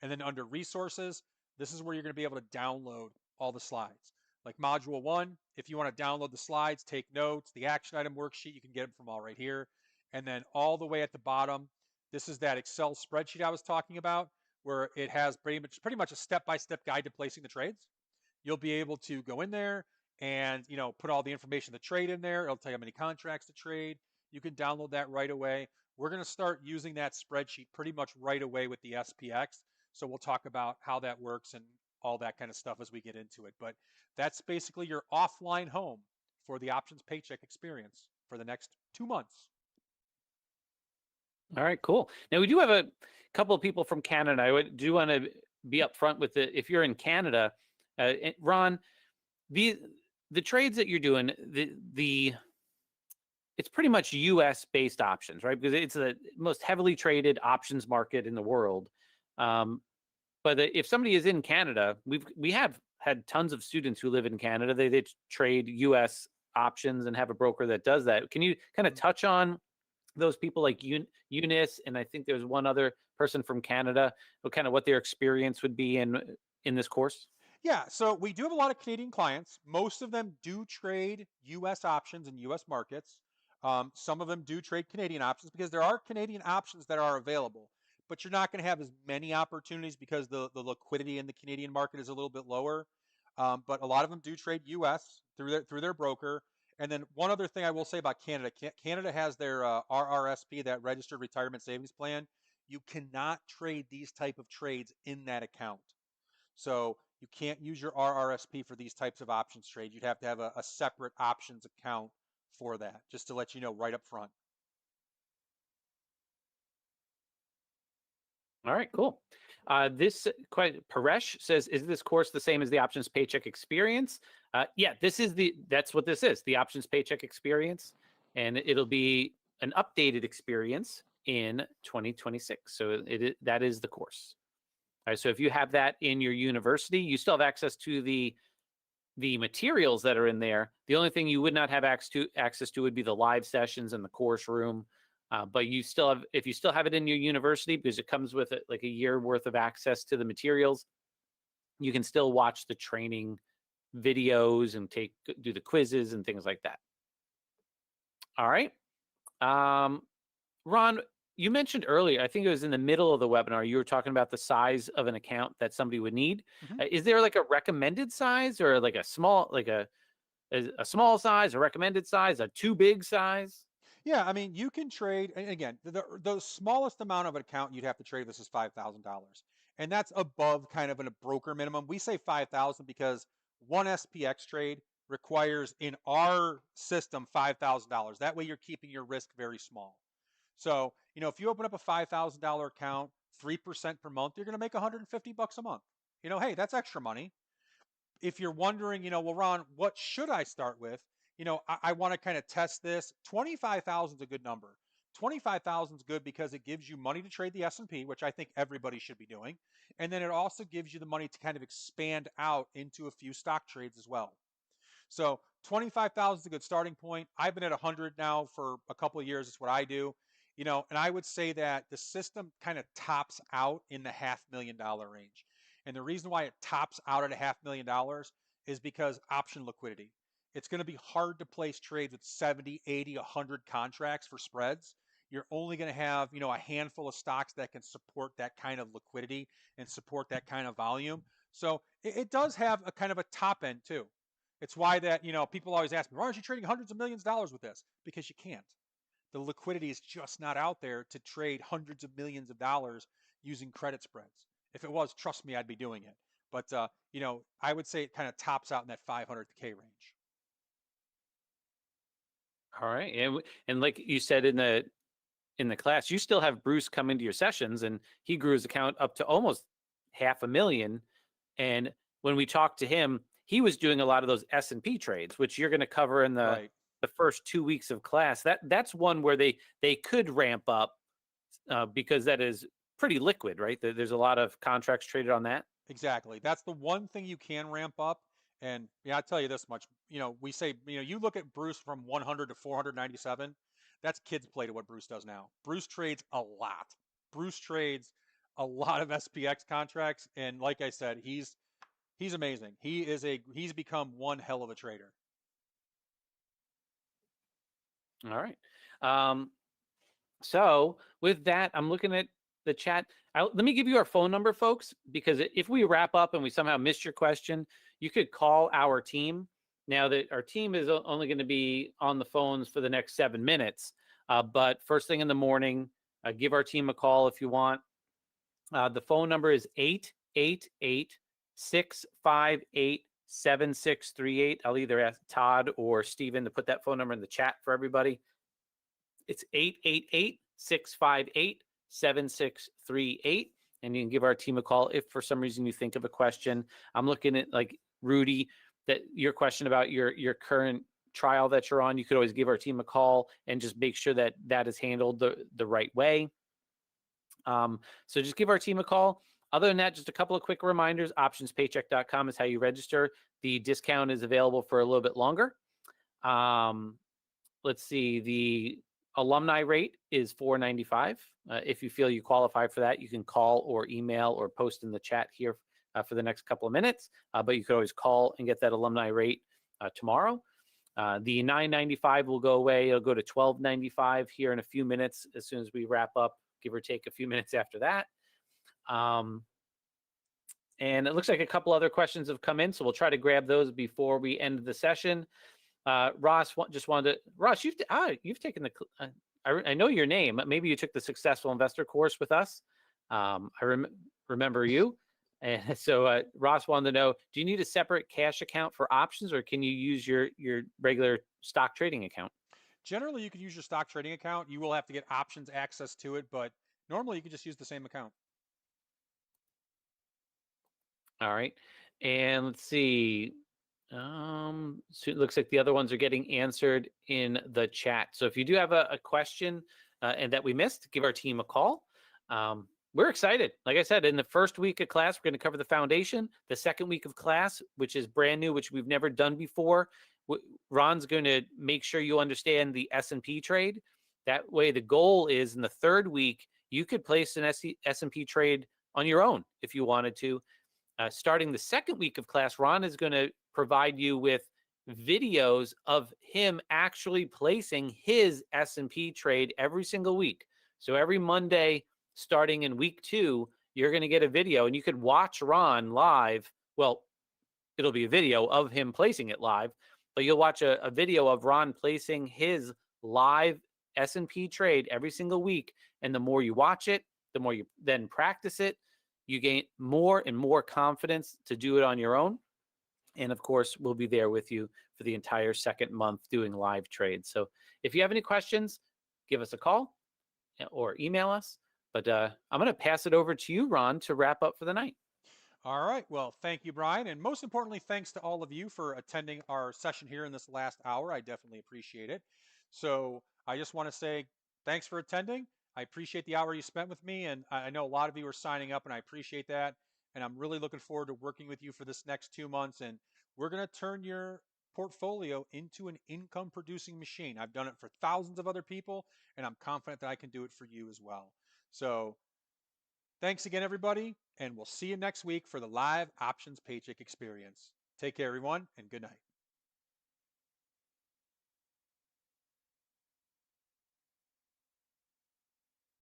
And then under resources, this is where you're going to be able to download all the slides. Like module 1, if you want to download the slides, take notes, the action item worksheet, you can get them from all right here. And then all the way at the bottom, this is that Excel spreadsheet I was talking about, where it has pretty much a step-by-step guide to placing the trades. You'll be able to go in there and put all the information of the trade in there. It'll tell you how many contracts to trade. You can download that right away. We're going to start using that spreadsheet pretty much right away with the SPX. So we'll talk about how that works and all that kind of stuff as we get into it. But that's basically your offline home for the options paycheck experience for the next 2 months. All right, cool. Now we do have a couple of people from Canada. I do want to be upfront with it. If you're in Canada, Ron, the trades that you're doing, it's pretty much U.S. based options, right? Because it's the most heavily traded options market in the world. But if somebody is in Canada, we have had tons of students who live in Canada. They trade U.S. options and have a broker that does that. Can you kind of touch on those people like Eunice, and I think there's one other person from Canada, kind of what their experience would be in this course? Yeah, so we do have a lot of Canadian clients. Most of them do trade U.S. options and U.S. markets. Some of them do trade Canadian options because there are Canadian options that are available, but you're not going to have as many opportunities because the liquidity in the Canadian market is a little bit lower. But a lot of them do trade U.S. through their broker. And then one other thing I will say about Canada, Canada has their RRSP, that Registered Retirement Savings Plan. You cannot trade these type of trades in that account. So you can't use your RRSP for these types of options trade. You'd have to have a separate options account for that, just to let you know right up front. All right, cool. This quite Paresh says, is this course the same as the Options Paycheck Experience? Yeah, that's what this is, the Options Paycheck Experience, and it'll be an updated experience in 2026. So that is the course. All right, so if you have that in your university, you still have access to the materials that are in there. The only thing you would not have access to would be the live sessions and the course room. But you still have, if you still have it in your university, because it comes with like a year worth of access to the materials, you can still watch the training videos and do the quizzes and things like that. All right. Ron, you mentioned earlier, I think it was in the middle of the webinar, you were talking about the size of an account that somebody would need. Is there like a recommended size, or like a small size, a recommended size, a too big size? Yeah, I mean, you can trade, and again, the smallest amount of an account you'd have to trade this is $5,000, and that's above kind of a broker minimum. We say 5,000 because one SPX trade requires in our system $5,000. That way, you're keeping your risk very small. So, if you open up a $5,000 account, 3% per month, you're going to make 150 bucks a month. Hey, that's extra money. If you're wondering, well, Ron, what should I start with? I want to kind of test this. 25,000 is a good number. 25,000 is good because it gives you money to trade the S&P, which I think everybody should be doing. And then it also gives you the money to kind of expand out into a few stock trades as well. So 25,000 is a good starting point. I've been at 100 now for a couple of years. It's what I do. And I would say that the system kind of tops out in the $500,000 range. And the reason why it tops out at a $500,000 is because option liquidity. It's going to be hard to place trades with 70, 80, 100 contracts for spreads. You're only going to have, a handful of stocks that can support that kind of liquidity and support that kind of volume. So it does have a kind of a top end too. It's why that, people always ask me, why aren't you trading hundreds of millions of dollars with this? Because you can't. The liquidity is just not out there to trade hundreds of millions of dollars using credit spreads. If it was, trust me, I'd be doing it. But, I would say it kind of tops out in that 500K range. All right. And like you said in the class, you still have Bruce come into your sessions, and he grew his account up to almost 500,000. And when we talked to him, he was doing a lot of those S&P trades, which you're going to cover in the first 2 weeks of class. That's one where they could ramp up because that is pretty liquid, right? There's a lot of contracts traded on that. Exactly. That's the one thing you can ramp up. And yeah, I'll tell you this much. We say, you look at Bruce from 100 to 497. That's kids play to what Bruce does now. Bruce trades a lot. Bruce trades a lot of SPX contracts, and like I said, he's amazing. He's become one hell of a trader. All right. So with that, I'm looking at the chat. Let me give you our phone number, folks, because if we wrap up and we somehow missed your question, you could call our team. Now that our team is only going to be on the phones for the next 7 minutes, but first thing in the morning, give our team a call if you want. The phone number is 888-658-7638. I'll either ask Todd or Steven to put that phone number in the chat for everybody. It's 888-658-7638. And you can give our team a call if for some reason you think of a question. I'm looking at, like, Rudy, that your question about your current trial that you're on, you could always give our team a call and just make sure that that is handled the right way. So just give our team a call. Other than that, just a couple of quick reminders. Optionspaycheck.com is how you register. The discount is available for a little bit longer. Let's see. The alumni rate is $4.95. If you feel you qualify for that, you can call or email or post in the chat here for the next couple of minutes. But you could always call and get that alumni rate tomorrow. The $9.95 will go away. It'll go to $12.95 here in a few minutes as soon as we wrap up, give or take a few minutes after that. And it looks like a couple other questions have come in, so we'll try to grab those before we end the session. Ross just wanted to, Ross, you've taken the, I know your name. Maybe you took the Successful Investor course with us. I remember you. And so Ross wanted to know, do you need a separate cash account for options, or can you use your regular stock trading account? Generally, you can use your stock trading account. You will have to get options access to it, but normally you can just use the same account. All right. And let's see. So it looks like the other ones are getting answered in the chat. So if you do have a question and that we missed, give our team a call. We're excited. Like I said, in the first week of class, we're going to cover the foundation. The second week of class, which is brand new, which we've never done before, Ron's going to make sure you understand the S&P trade. That way, the goal is in the third week, you could place an S&P trade on your own if you wanted to. Starting the second week of class, Ron is going to provide you with videos of him actually placing his S&P trade every single week. So every Monday, starting in week 2, you're going to get a video, and you could watch Ron live. Well, it'll be a video of him placing it live, but you'll watch a video of Ron placing his live S&P trade every single week. And the more you watch it, the more you then practice it, you gain more and more confidence to do it on your own. And of course, we'll be there with you for the entire second month doing live trades. So if you have any questions, give us a call or email us. But I'm going to pass it over to you, Ron, to wrap up for the night. All right. Well, thank you, Brian. And most importantly, thanks to all of you for attending our session here in this last hour. I definitely appreciate it. So I just want to say thanks for attending. I appreciate the hour you spent with me. And I know a lot of you are signing up, and I appreciate that. And I'm really looking forward to working with you for this next 2 months. And we're going to turn your portfolio into an income producing machine. I've done it for thousands of other people, and I'm confident that I can do it for you as well. So thanks again, everybody, and we'll see you next week for the live options paycheck experience. Take care, everyone, and good night.